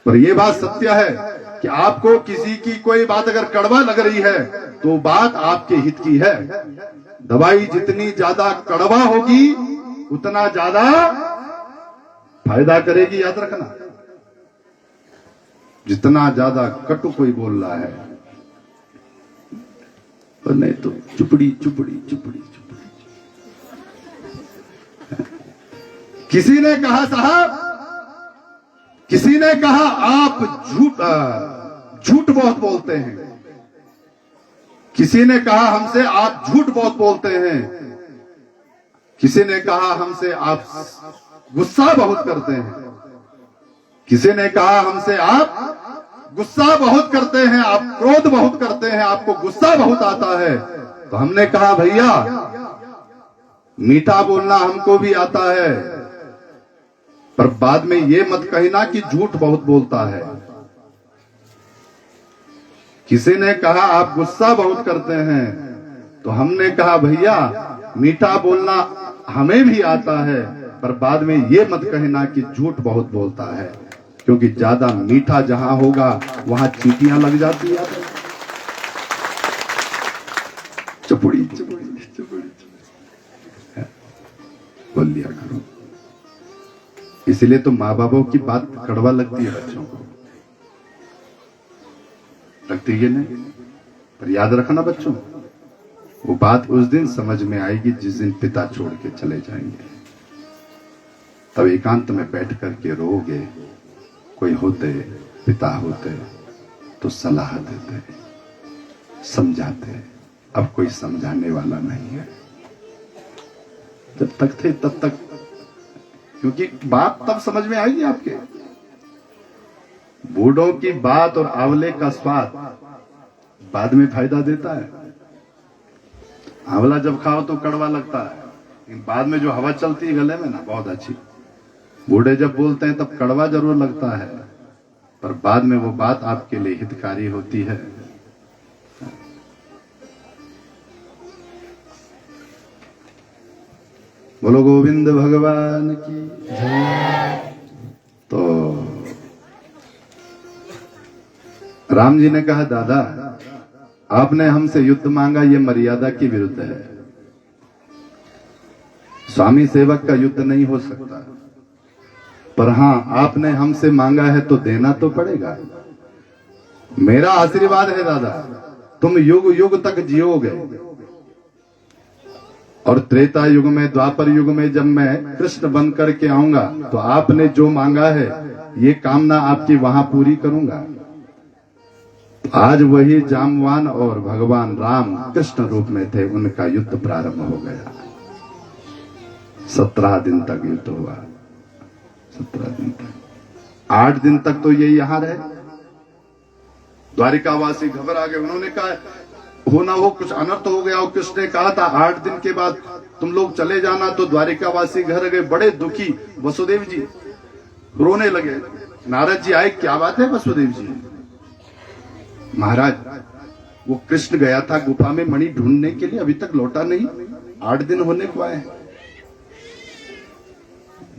पर यह बात सत्य है कि आपको किसी की कोई बात अगर कड़वा लग रही है तो बात आपके हित की है। दवाई जितनी ज्यादा कड़वा होगी उतना ज्यादा फायदा करेगी, याद रखना। जितना ज्यादा कटु कोई बोल रहा है, और नहीं तो चुपड़ी चुपड़ी चुपड़ी चुपड़ी। किसी ने कहा साहब, किसी ने कहा आप झूठ बहुत बोलते हैं। किसी ने कहा हमसे आप झूठ बहुत बोलते हैं। किसी ने कहा हमसे आप गुस्सा बहुत करते हैं। किसी ने कहा हमसे आप गुस्सा बहुत करते हैं, आप क्रोध बहुत करते हैं, आपको गुस्सा बहुत आता है। तो हमने कहा भैया मीठा बोलना हमको भी आता है, पर बाद में ये मत कहना कि झूठ बहुत बोलता है। किसी ने कहा आप गुस्सा बहुत करते हैं, तो हमने कहा भैया मीठा बोलना हमें भी आता है, पर बाद में ये मत कहना कि झूठ बहुत बोलता है, क्योंकि ज्यादा मीठा जहां होगा वहां चींटियां लग जाती है। चुपड़ी चुपड़ी चुपड़ी बोल लिया करो। इसलिए तो माँ बापों की बात कड़वा लगती है बच्चों को, लगती है नहीं, पर याद रखना बच्चों, वो बात उस दिन समझ में आएगी जिस दिन पिता छोड़ के चले जाएंगे। तब एकांत में बैठ करके रोगे। कोई होते पिता होते तो सलाह देते, समझाते। अब कोई समझाने वाला नहीं है। जब तक थे तब तक, क्योंकि बात तब समझ में आएगी आपके। बूढ़ों की बात और आंवले का स्वाद बाद में फायदा देता है। आंवला जब खाओ तो कड़वा लगता है, लेकिन बाद में जो हवा चलती है गले में ना, बहुत अच्छी। बूढ़े जब बोलते हैं तब कड़वा जरूर लगता है, पर बाद में वो बात आपके लिए हितकारी होती है। बोलो गोविंद भगवान की जय। तो राम जी ने कहा दादा आपने हमसे युद्ध मांगा, ये मर्यादा की विरुद्ध है। स्वामी सेवक का युद्ध नहीं हो सकता, पर हां आपने हमसे मांगा है तो देना तो पड़ेगा। मेरा आशीर्वाद है दादा, तुम युग युग तक जियोगे। और त्रेता युग में, द्वापर युग में जब मैं कृष्ण बन करके आऊंगा तो आपने जो मांगा है ये कामना आपकी वहां पूरी करूंगा। आज वही जामवान और भगवान राम कृष्ण रूप में थे, उनका युद्ध प्रारंभ हो गया। 17 दिन तक युद्ध हुआ। 17 दिन तक। 8 दिन तक तो ये यहां रहे। द्वारिकावासी घबरा गए। उन्होंने कहा हो ना हो कुछ अनर्थ हो गया। और कृष्ण ने कहा था 8 दिन के बाद तुम लोग चले जाना। तो द्वारिकावासी घर गए बड़े दुखी। वसुदेव जी रोने लगे। नारद जी आए, क्या बात है वसुदेव जी? महाराज वो कृष्ण गया था गुफा में मणि ढूंढने के लिए, अभी तक लौटा नहीं, 8 दिन होने को आए।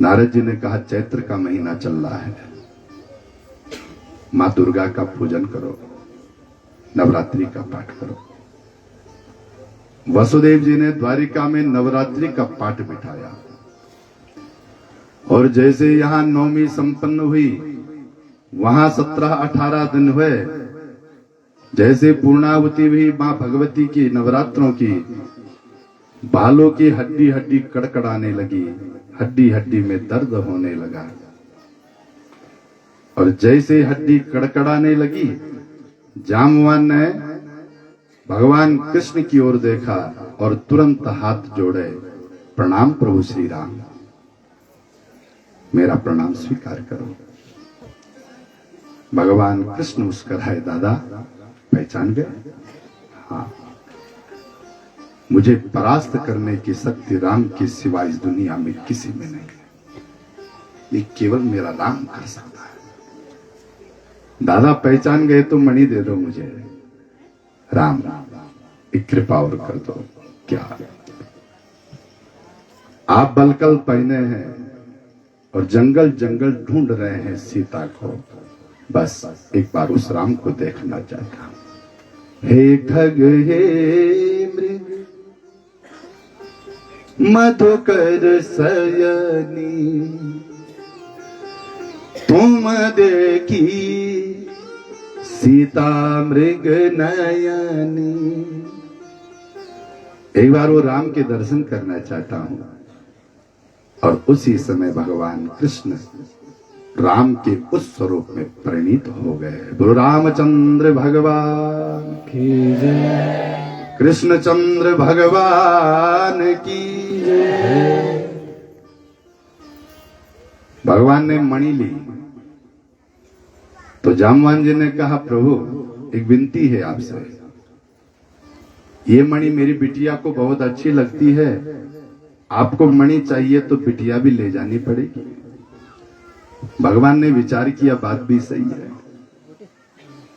नारद जी ने कहा चैत्र का महीना चल रहा है, मां दुर्गा का पूजन करो, नवरात्रि का पाठ करो। वसुदेव जी ने द्वारिका में नवरात्रि का पाठ बिठाया। और जैसे यहां नवमी संपन्न हुई, वहां 17-18 दिन हुए। जैसे पूर्णावती हुई मां भगवती की नवरात्रों की, बालों की हड्डी हड्डी कड़कड़ाने लगी, हड्डी हड्डी में दर्द होने लगा। और जैसे हड्डी कड़कड़ाने लगी, जामवान ने भगवान कृष्ण की ओर देखा और तुरंत हाथ जोड़े, प्रणाम प्रभु श्री राम, मेरा प्रणाम स्वीकार करो। भगवान कृष्ण मुस्कुराए, दादा पहचान गए? हाँ, मुझे परास्त करने की शक्ति राम के सिवा इस दुनिया में किसी में नहीं है, ये केवल मेरा राम कर सकता है। दादा पहचान गए तो मणि दे दो मुझे, राम एक कृपा और कर दो। क्या आप बलकल पहने हैं और जंगल जंगल ढूंढ रहे हैं सीता को, बस एक बार उस राम को देखना चाहता हूं। हे खग हे मृग मधुकर सयनी, तुम देखी सीता मृग नयनी। एक बार वो राम के दर्शन करना चाहता हूं। और उसी समय भगवान कृष्ण राम के उस स्वरूप में परिणीत हो गए। गुरु रामचंद्र भगवान की जय, कृष्णचंद्र भगवान की जय। भगवान ने मणि ली तो जामवान जी ने कहा, प्रभु एक विनती है आपसे, ये मणि मेरी बिटिया को बहुत अच्छी लगती है, आपको मणि चाहिए तो बिटिया भी ले जानी पड़ेगी। भगवान ने विचार किया, बात भी सही है,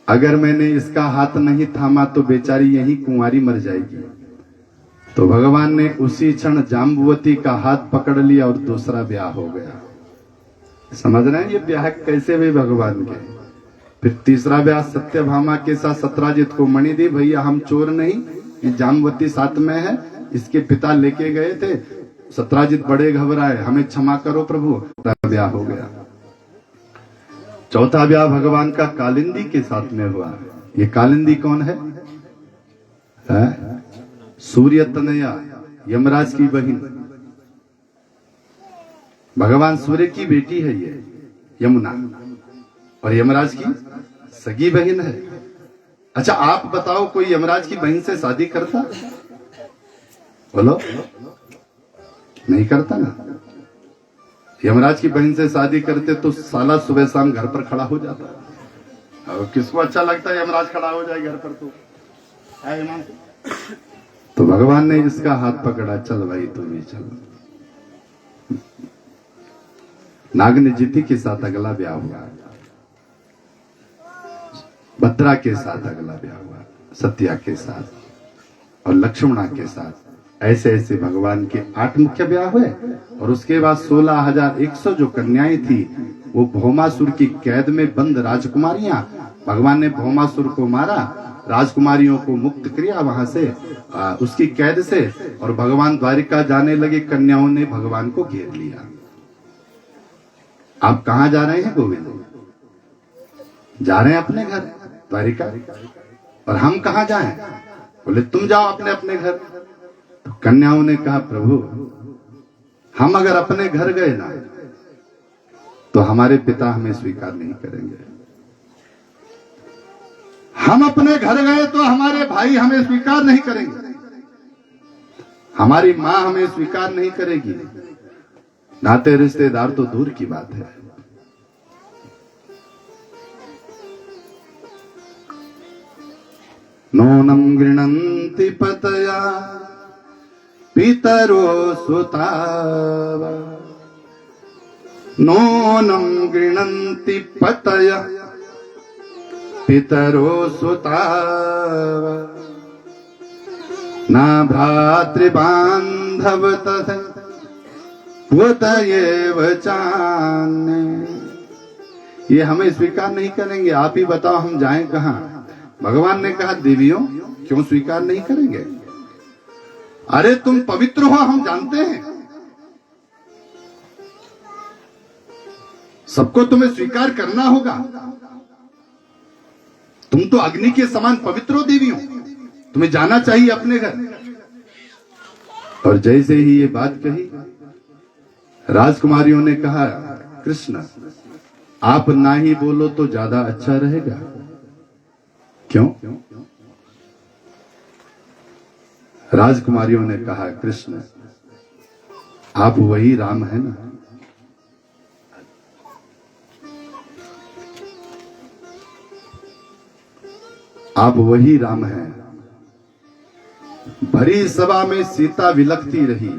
अगर मैंने इसका हाथ नहीं थामा तो बेचारी यही कुंवारी मर जाएगी। तो भगवान ने उसी क्षण जाम्बुवती का हाथ पकड़ लिया और दूसरा ब्याह हो गया। समझ रहे हैं ये ब्याह कैसे हुए भगवान के। फिर तीसरा ब्याह सत्यभामा के साथ सत्राजित को मणि दी, भैया हम चोर नहीं, ये जाम्बुवती साथ में है, इसके पिता लेके गए थे। सत्राजित बड़े घबराए, हमें क्षमा करो प्रभु। ब्याह हो गया। चौथा ब्याह भगवान का कालिंदी के साथ में हुआ। ये कालिंदी कौन है? सूर्य तनया, यमराज की बहन। भगवान सूर्य की बेटी है ये यमुना, और यमराज की सगी बहन है। अच्छा आप बताओ, कोई यमराज की बहन से शादी करता? बोलो, नहीं करता ना। यमराज की बहन से शादी करते तो साला सुबह शाम घर पर खड़ा हो जाता। और किसको अच्छा लगता है यमराज खड़ा हो जाए घर पर? तो भगवान ने इसका हाथ पकड़ा, चल भाई तू भी चल। नागनिजिति के साथ अगला ब्याह हुआ, भद्रा के साथ अगला ब्याह हुआ, सत्या के साथ और लक्ष्मणा के साथ। ऐसे ऐसे भगवान के 8 मुख्य ब्याह हुए। और उसके बाद 16,100 जो कन्याएं थी, वो भौमासुर की कैद में बंद राजकुमारियां। भगवान ने भौमासुर को मारा, राजकुमारियों को मुक्त किया वहां से, उसकी कैद से। और भगवान द्वारिका जाने लगे, कन्याओं ने भगवान को घेर लिया। आप कहां जा रहे हैं गोविंद? जा रहे हैं अपने घर द्वारिका। और हम कहां जाएं? बोले तुम जाओ अपने अपने घर। तो कन्याओं ने कहा, प्रभु हम अगर अपने घर गए ना तो हमारे पिता हमें स्वीकार नहीं करेंगे। हम अपने घर गए तो हमारे भाई हमें स्वीकार नहीं करेंगे, हमारी मां हमें स्वीकार नहीं करेगी, नाते रिश्तेदार तो दूर की बात है। नूनं गृह्णन्ति पतया पितरो सुताव, नूनं गृह्णन्ति पतया पितरो सुताव, न भ्रातृबान्धव तथा पुत एव चान्य। ये हमें स्वीकार नहीं करेंगे, आप ही बताओ हम जाएं कहां? भगवान ने कहा, देवियों क्यों स्वीकार नहीं करेंगे? अरे तुम पवित्र हो हम जानते हैं, सबको तुम्हें स्वीकार करना होगा। तुम तो अग्नि के समान पवित्र हो देवियों, तुम्हें जाना चाहिए अपने घर। और जैसे ही ये बात कही, राजकुमारियों ने कहा, कृष्ण आप ना ही बोलो तो ज्यादा अच्छा रहेगा। क्यों? राजकुमारियों ने कहा, कृष्ण आप वही राम है ना? आप वही राम हैं। भरी सभा में सीता विलखती रही,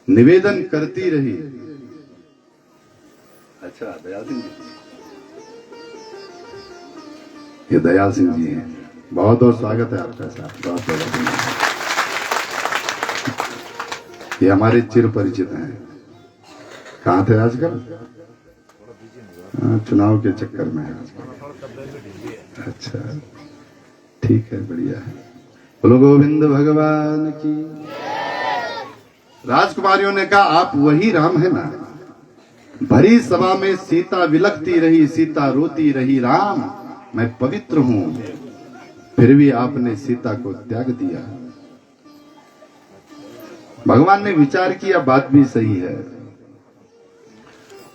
निवेदन करती रही। अच्छा, दयाल सिंह जी, ये दयाल सिंह जी हैं। बहुत बहुत स्वागत है आपका साहब, बहुत बहुत। ये हमारे चिर परिचित हैं। कहाँ थे आजकल? चुनाव के चक्कर में है आजकल। अच्छा, ठीक है, बढ़िया है। बोलो गोविंद भगवान की। राजकुमारियों ने कहा, आप वही राम है ना? भरी सभा में सीता विलखती रही, सीता रोती रही, राम मैं पवित्र हूं, फिर भी आपने सीता को त्याग दिया। भगवान ने विचार किया, बात भी सही है।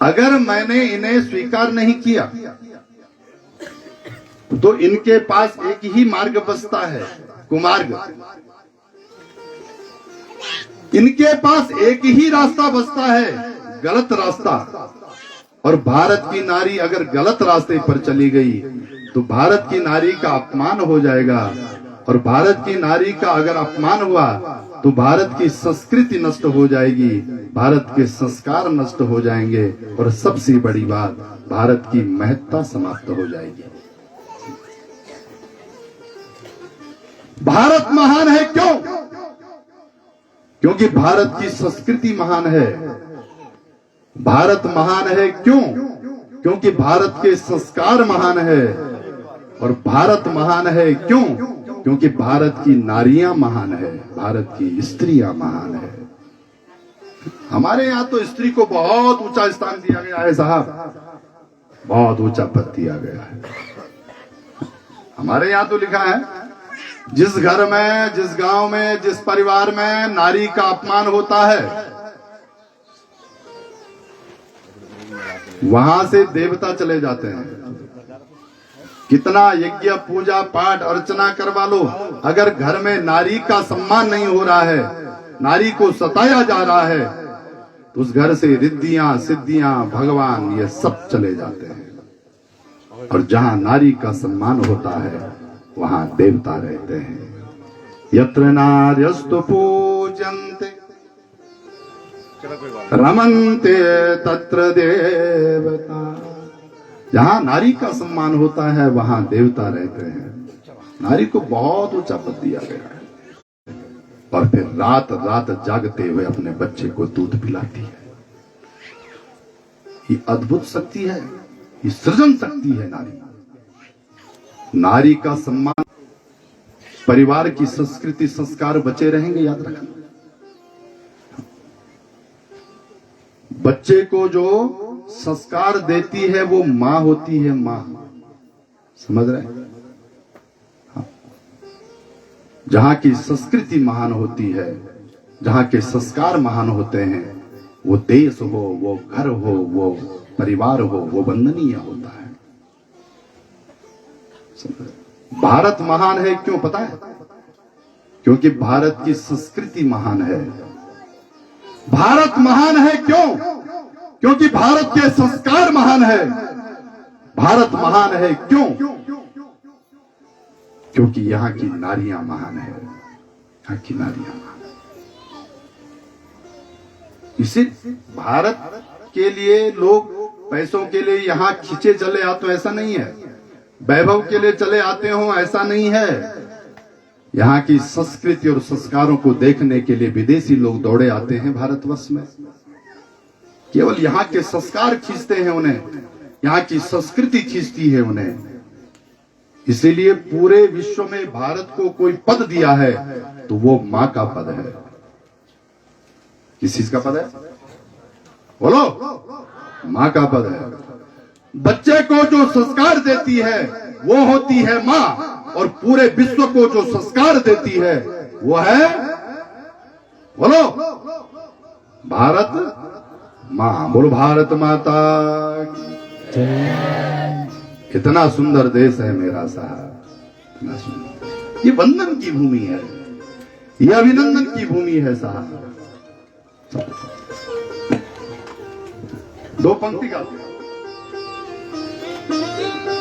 अगर मैंने इन्हें स्वीकार नहीं किया तो इनके पास एक ही मार्ग बचता है, कुमार्ग। इनके पास एक ही रास्ता बचता है, गलत रास्ता। और भारत की नारी अगर गलत रास्ते पर चली गई तो भारत की नारी का अपमान हो जाएगा। और भारत की नारी का अगर अपमान हुआ तो भारत की संस्कृति नष्ट हो जाएगी, भारत के संस्कार नष्ट हो जाएंगे, और सबसे बड़ी बात, भारत की महत्ता समाप्त हो जाएगी। भारत महान है क्यों? क्योंकि भारत की संस्कृति महान है। भारत महान है क्यों? क्योंकि भारत के संस्कार महान है। और भारत महान है क्यों? क्योंकि भारत की नारियां महान है, भारत की स्त्रियां महान है। हमारे यहाँ तो स्त्री को बहुत ऊंचा स्थान दिया गया है साहब, बहुत ऊंचा पद दिया गया है। हमारे यहाँ तो लिखा है, जिस घर में, जिस गांव में, जिस परिवार में नारी का अपमान होता है, वहां से देवता चले जाते हैं। कितना यज्ञ पूजा पाठ अर्चना करवा लो, अगर घर में नारी का सम्मान नहीं हो रहा है, नारी को सताया जा रहा है, तो उस घर से रिद्धियां, सिद्धियां, भगवान ये सब चले जाते हैं। और जहां नारी का सम्मान होता है वहां देवता रहते हैं। यत्र नार्यस्तु पूजन्ते रमन्ते तत्र देवता। जहां नारी का सम्मान होता है वहां देवता रहते हैं। नारी को बहुत ऊंचा पद दिया गया है। और फिर रात रात जागते हुए अपने बच्चे को दूध पिलाती है। ये अद्भुत शक्ति है, ये सृजन शक्ति है नारी। नारी का सम्मान, परिवार की संस्कृति संस्कार बचे रहेंगे, याद रखना। बच्चे को जो संस्कार देती है वो माँ होती है, माँ। समझ रहे हैं? हाँ। जहां की संस्कृति महान होती है, जहां के संस्कार महान होते हैं, वो देश हो, वो घर हो, वो परिवार हो, वो वंदनीय होता है। भारत महान है क्यों पता है? क्योंकि भारत की संस्कृति महान है। भारत महान है क्यों? क्योंकि भारत के संस्कार महान है। भारत महान है क्यों? क्योंकि यहाँ की नारियां महान है। यहाँ की नारियां महान है। इसे भारत के लिए लोग पैसों के लिए यहाँ खींचे चले आते, तो ऐसा नहीं है। वैभव के लिए चले आते हो, ऐसा नहीं है। यहाँ की संस्कृति और संस्कारों को देखने के लिए विदेशी लोग दौड़े आते हैं भारतवर्ष में। केवल यहाँ के संस्कार खींचते हैं उन्हें, यहाँ की संस्कृति खींचती है उन्हें। इसीलिए पूरे विश्व में भारत को कोई पद दिया है तो वो मां का पद है। किस चीज का पद है? बोलो। मां का पद है। बच्चे को जो संस्कार देती है वो होती है मां, और पूरे विश्व को जो संस्कार देती है वो है, बोलो, भारत मां। बोलो भारत माता की। कितना सुंदर देश है मेरा साहब, कितना सुंदर। ये वंदन की भूमि है, ये अभिनंदन की भूमि है साहब। दो पंक्ति गाते हैं।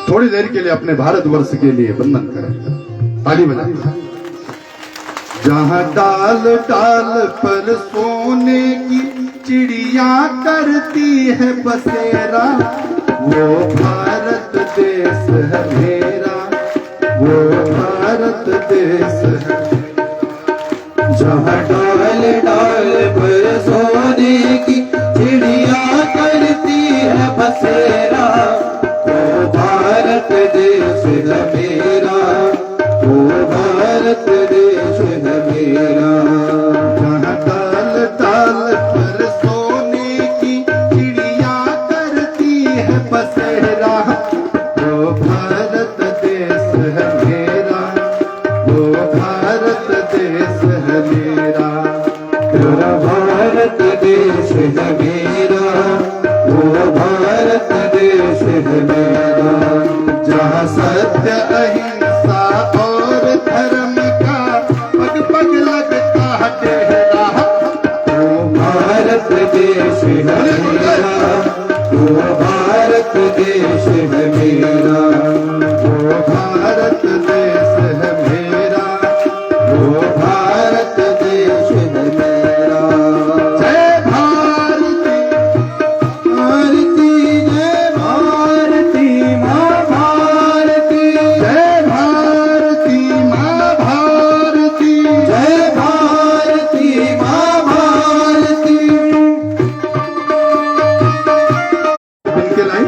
थोड़ी देर के लिए अपने भारतवर्ष के लिए वंदन करें, ताली बजाएं। जहाँ डाल डाल पर सोने की चिड़िया करती है बसेरा, वो भारत देश है मेरा, वो भारत देश है। जहाँ डाल डाल पर सोने की चिड़िया करती है बसेरा, वो भारत देश है मेरा, वो भारत देश है मेरा। जहाँ डाल डाल पर सोने की चिड़िया करती है बसेरा, वो भारत देश है मेरा, वो भारत देश है मेरा। मेरा भारत देश है मेरा, वो भारत देश है मेरा। जहाँ सत्य अहिंसा और धर्म का पग पग लगता है डेरा, वो भारत देश है मेरा, वो भारत देश है मेरा, वो भारत देश है मेरा, वो भारत देश है मेरा। जय भारती भारती जय भारती माँ भारती, जय भारती माँ भारती, जय भारती माँ भारती। इनके लाइन।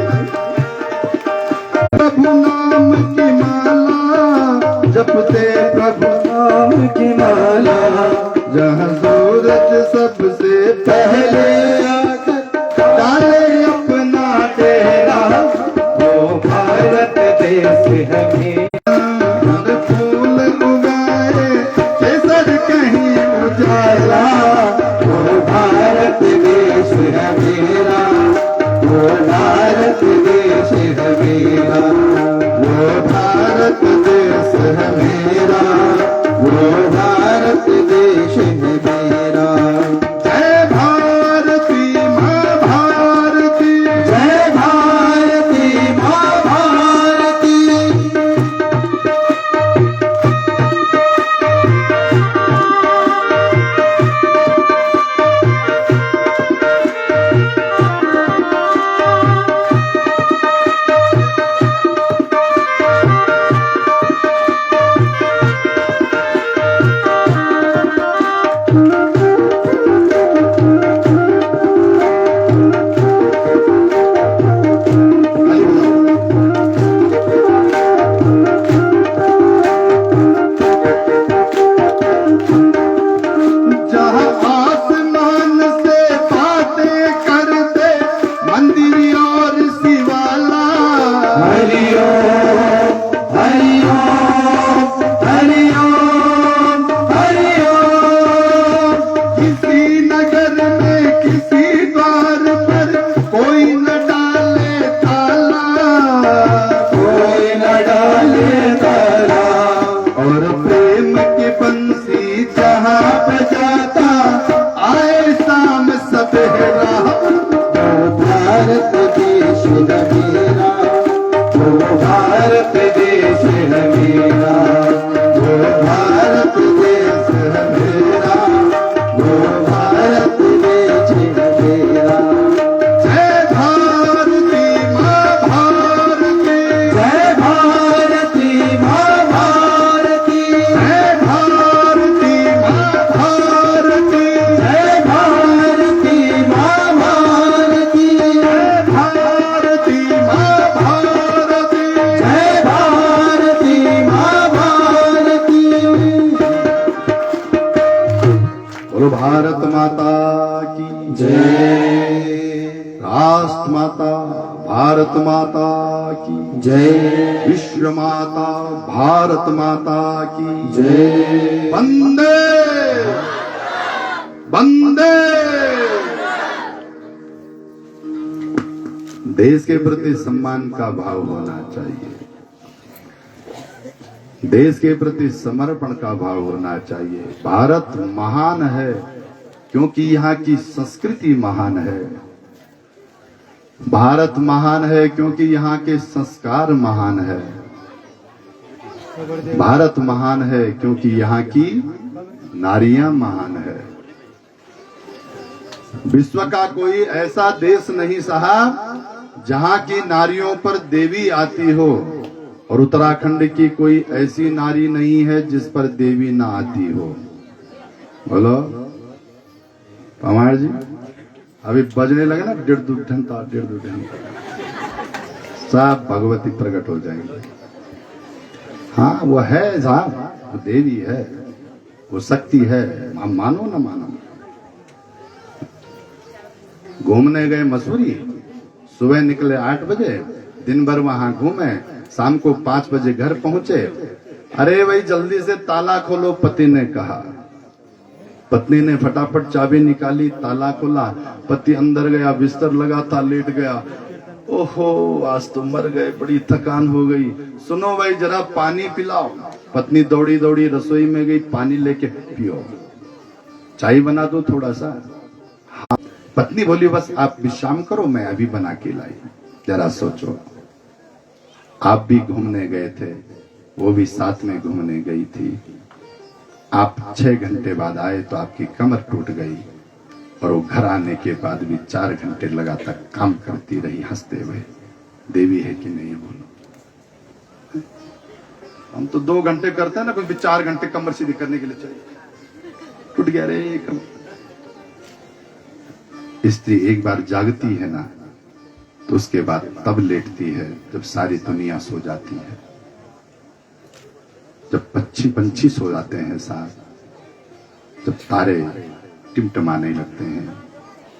प्रभु नाम की माला जपते प्रभु नाम की माला, जहाँ सूरज सबसे पहले आकर डाले अपना डेरा, वो भारत देश है मेरा। हर फूल उगाए केसर कहीं उजाला, वो भारत देश है मेरा, वो भारत देश है मेरा, वो भारत देश है मेरा, वो भारत देश है मेरा। जय भारती माँ भारती, जय भारती माँ भारती। जहाँ आसमान से बातें करते मंदिर और शिवाला, हरि ओम हरि ओम हरि ओम हरि ओम। किसी नगर में किसी द्वार पर कोई न डाले ताला, कोई न डाले ताला, और प्रेम की बंसी जहाँ बजाता आए शाम सवेरा, वो भारत देश है मेरा, वो भारत देश है मेरा, वो भारत देश है मेरा, वो भारत देश है मेरा। जय भारती माँ भारती, जय भारती माँ भारती, जय भारती माँ भारती, जय भारती माँ भारती, जय भारती माँ भारती। जय भारती माँ भारती। बोलो भारत माता की जय राष्ट्र माता भारत माता की जय विश्व माता भारत माता की जय। वंदे वंदे। देश के प्रति सम्मान का भाव होना चाहिए, देश के प्रति समर्पण का भाव होना चाहिए। भारत महान है क्योंकि यहाँ की संस्कृति महान है। भारत महान है क्योंकि यहाँ के संस्कार महान है। भारत महान है क्योंकि यहाँ की नारियां महान है। विश्व का कोई ऐसा देश नहीं साहब जहाँ की नारियों पर देवी आती हो, और उत्तराखंड की कोई ऐसी नारी नहीं है जिस पर देवी ना आती हो। बोलो पवार जी, अभी बजने लगे ना 1.5 घंटा 1.5 घंटा, सब भगवती प्रकट हो जाएंगे। हाँ वो है साहब, वो देवी है, वो शक्ति है, हम मानो ना मानो। घूमने गए मसूरी, सुबह निकले 8 बजे, दिन भर वहां घूमे, शाम को 5 बजे घर पहुंचे। अरे भाई जल्दी से ताला खोलो, पति ने कहा। पत्नी ने फटाफट चाबी निकाली, ताला खोला, पति अंदर गया, बिस्तर लगा था, लेट गया। ओहो आज तो मर गए, बड़ी थकान हो गई। सुनो भाई जरा पानी पिलाओ। पत्नी दौड़ी दौड़ी रसोई में गई, पानी लेके पियो, चाय बना दो थोड़ा सा। हाँ। पत्नी बोली बस आप विश्राम करो, मैं अभी बना के लाई। जरा सोचो, आप भी घूमने गए थे, वो भी साथ में घूमने गई थी। आप 6 घंटे बाद आए तो आपकी कमर टूट गई, और वो घर आने के बाद भी 4 घंटे लगातार काम करती रही हंसते हुए। देवी है कि नहीं बोलो? हम तो 2 घंटे करते हैं ना, कुछ भी 4 घंटे कमर सीधी करने के लिए चाहिए। टूट गया रे कमर। स्त्री एक बार जागती है ना, तो उसके बाद तब लेटती है जब सारी दुनिया सो जाती है, जब पंछी सो जाते हैं साथ, जब तारे टिमटमाने लगते हैं,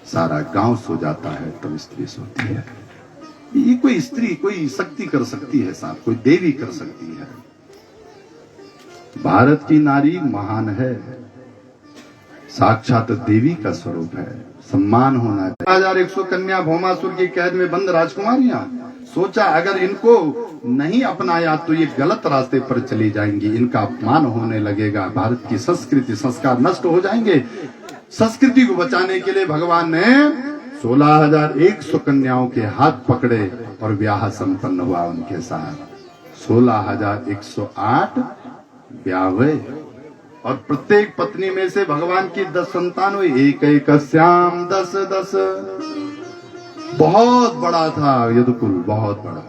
सारा गांव सो जाता है, तब स्त्री सोती है। ये कोई स्त्री कोई शक्ति कर सकती है साहब, कोई देवी कर सकती है। भारत की नारी महान है, साक्षात देवी का स्वरूप है, सम्मान होना चाहिए। 1100 कन्या भौमासुर की कैद में बंद राजकुमारियां, सोचा अगर इनको नहीं अपनाया तो ये गलत रास्ते पर चली जाएंगी, इनका अपमान होने लगेगा, भारत की संस्कृति संस्कार नष्ट हो जाएंगे। संस्कृति को बचाने के लिए भगवान ने 16,100 कन्याओं के हाथ पकड़े और ब्याह संपन्न हुआ उनके साथ। 16,108 ब्याह हुए, और प्रत्येक पत्नी में से भगवान की 10 संतान हुई। एक एक श्याम 10-10। बहुत बड़ा था यदुकुल, बहुत बड़ा,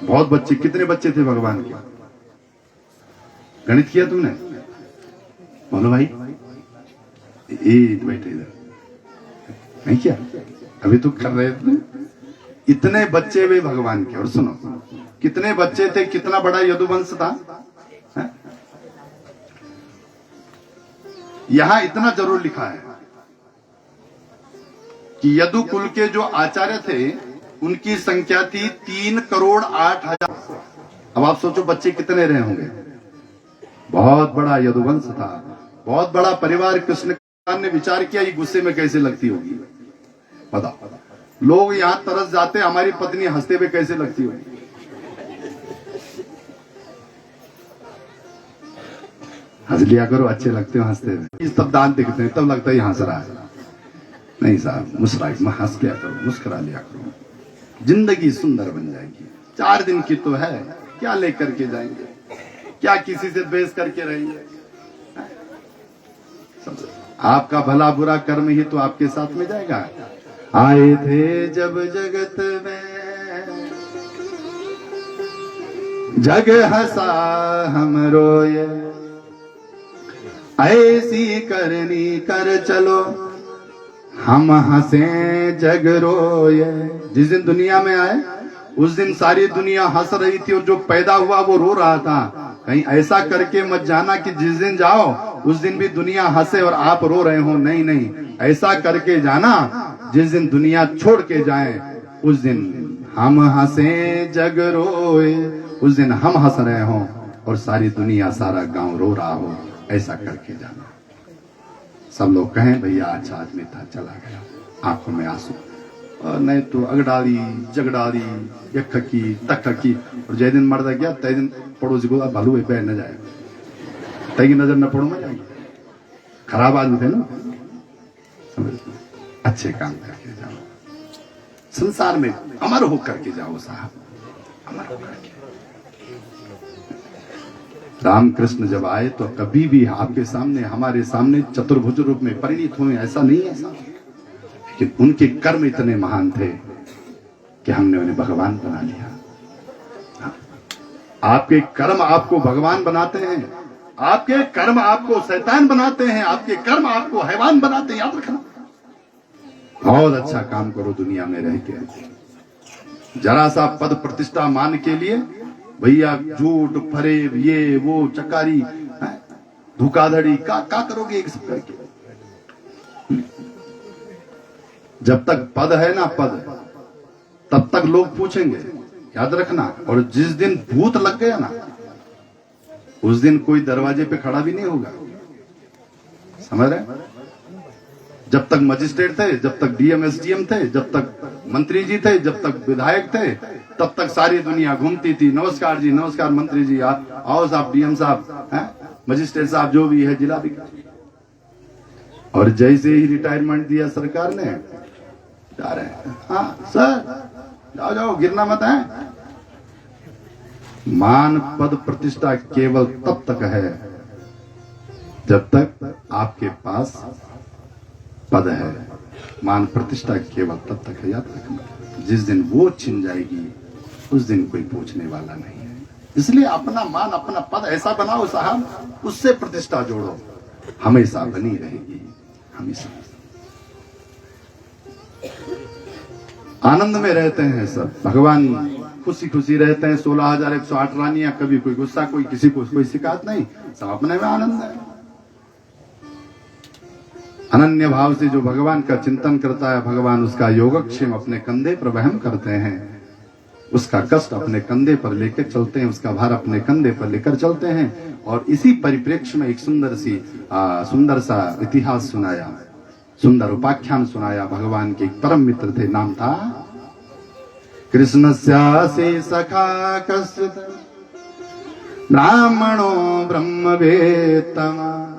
बहुत बच्चे। कितने बच्चे थे भगवान के? गणित किया तुमने? बोलो भाई, बैठे इधर, नहीं किया? अभी तो कर रहे थे। इतने बच्चे वे भगवान के। और सुनो कितने बच्चे थे, कितना बड़ा यदुवंश था। है? यहां इतना जरूर लिखा है कि यदुकुल के जो आचार्य थे उनकी संख्या थी 3,08,000। अब आप सोचो बच्चे कितने रहे होंगे। बहुत बड़ा यदुवंश था, बहुत बड़ा परिवार। कृष्ण ने विचार किया ये गुस्से में कैसे लगती होगी, पता लोग यहां तरस जाते, हमारी पत्नी हंसते हुए कैसे लगती होगी। हंस लिया करो, अच्छे लगते हो हंसते हुए। तब दांत दिखते हैं तब लगता है हंस रहा है। नहीं साहब, मुस्कुरा हंस लिया करो, मुस्कुरा लिया करो, जिंदगी सुंदर बन जाएगी। 4 दिन की तो है, क्या लेकर के जाएंगे, क्या किसी से द्वेष करके रहेंगे। आपका भला बुरा कर्म ही तो आपके साथ में जाएगा। आए थे जब जगत में, जग हंसा हम रोए, ऐसी करनी कर चलो, हम हंसे जग रोए। जिस दिन दुनिया में आए उस दिन सारी दुनिया हंस रही थी, और जो पैदा हुआ वो रो रहा था। कहीं ऐसा करके मत जाना कि जिस दिन जाओ उस दिन भी दुनिया हंसे और आप रो रहे हो। नहीं नहीं, ऐसा करके जाना जिस दिन दुनिया छोड़ के जाए उस दिन हम हंसे जग रोए, उस दिन हम हंस रहे हो और सारी दुनिया सारा गांव रो रहा हो। ऐसा करके जाना। सब लोग कहें भैया अच्छा आदमी था, चला गया, आंखों में आंसू, और नहीं तो अगडाली जगडाली यखकी तखकी। और जय दिन मर्दा गया तय दिन पड़ोसी को भालू पैर न जाए, तय की नजर न पड़ो में जाएगी। खराब आदमी थे ना, समझ, अच्छे काम करके जाओ। संसार में अमर होकर के जाओ साहब, अमर होकर के। रामकृष्ण जब आए तो कभी भी आपके सामने, हमारे सामने चतुर्भुज रूप में परिणित हुए, ऐसा नहीं है कि उनके कर्म इतने महान थे कि हमने उन्हें भगवान बना लिया। आपके कर्म आपको भगवान बनाते हैं, आपके कर्म आपको शैतान बनाते हैं, आपके कर्म आपको हैवान बनाते हैं, याद रखना। बहुत अच्छा काम करो दुनिया में रह के, जरा सा पद प्रतिष्ठा मान के लिए भैया झूठ फरेब ये वो चकारी धोखाधड़ी का करोगे एक सब करके। जब तक पद है ना पद, तब तक लोग पूछेंगे, याद रखना। और जिस दिन भूत लग गया ना, उस दिन कोई दरवाजे पे खड़ा भी नहीं होगा, समझ रहे? जब तक मजिस्ट्रेट थे, जब तक डीएम एसडीएम थे, जब तक मंत्री जी थे, जब तक विधायक थे, तब तक सारी दुनिया घूमती थी, नमस्कार जी, नमस्कार मंत्री जी, आओ साहब, डीएम साहब, मजिस्ट्रेट साहब, जो भी है जिलाधिकारी। और जैसे ही रिटायरमेंट दिया सरकार ने, जा रहे हैं, हाँ सर जाओ जाओ, गिरना मत है। मान पद प्रतिष्ठा केवल तब तक है जब तक आपके पास पद है। मान प्रतिष्ठा केवल तब तक है, याद रखना। जिस दिन वो छिन जाएगी, उस दिन कोई पूछने वाला नहीं है। इसलिए अपना मान, अपना पद ऐसा बनाओ साहब, उससे प्रतिष्ठा जोड़ो, हमेशा बनी रहेगी, हमेशा। आनंद में रहते हैं सब, भगवान खुशी खुशी रहते हैं। 16,108 रानियां, कभी कोई गुस्सा, कोई किसी को कोई शिकायत नहीं, सब अपने में आनंद है। अनन्य भाव से जो भगवान का चिंतन करता है, भगवान उसका योगक्षेम अपने कंधे पर वहन करते हैं, उसका कष्ट अपने कंधे पर लेकर चलते हैं, उसका भार अपने कंधे पर लेकर चलते हैं। और इसी परिप्रेक्ष्य में एक सुंदर सा इतिहास सुनाया, सुंदर उपाख्यान सुनाया। भगवान के एक परम मित्र थे, नाम था कृष्णस्यासे सखा कश्चित् ब्राह्मणो ब्रह्मवेत्तमा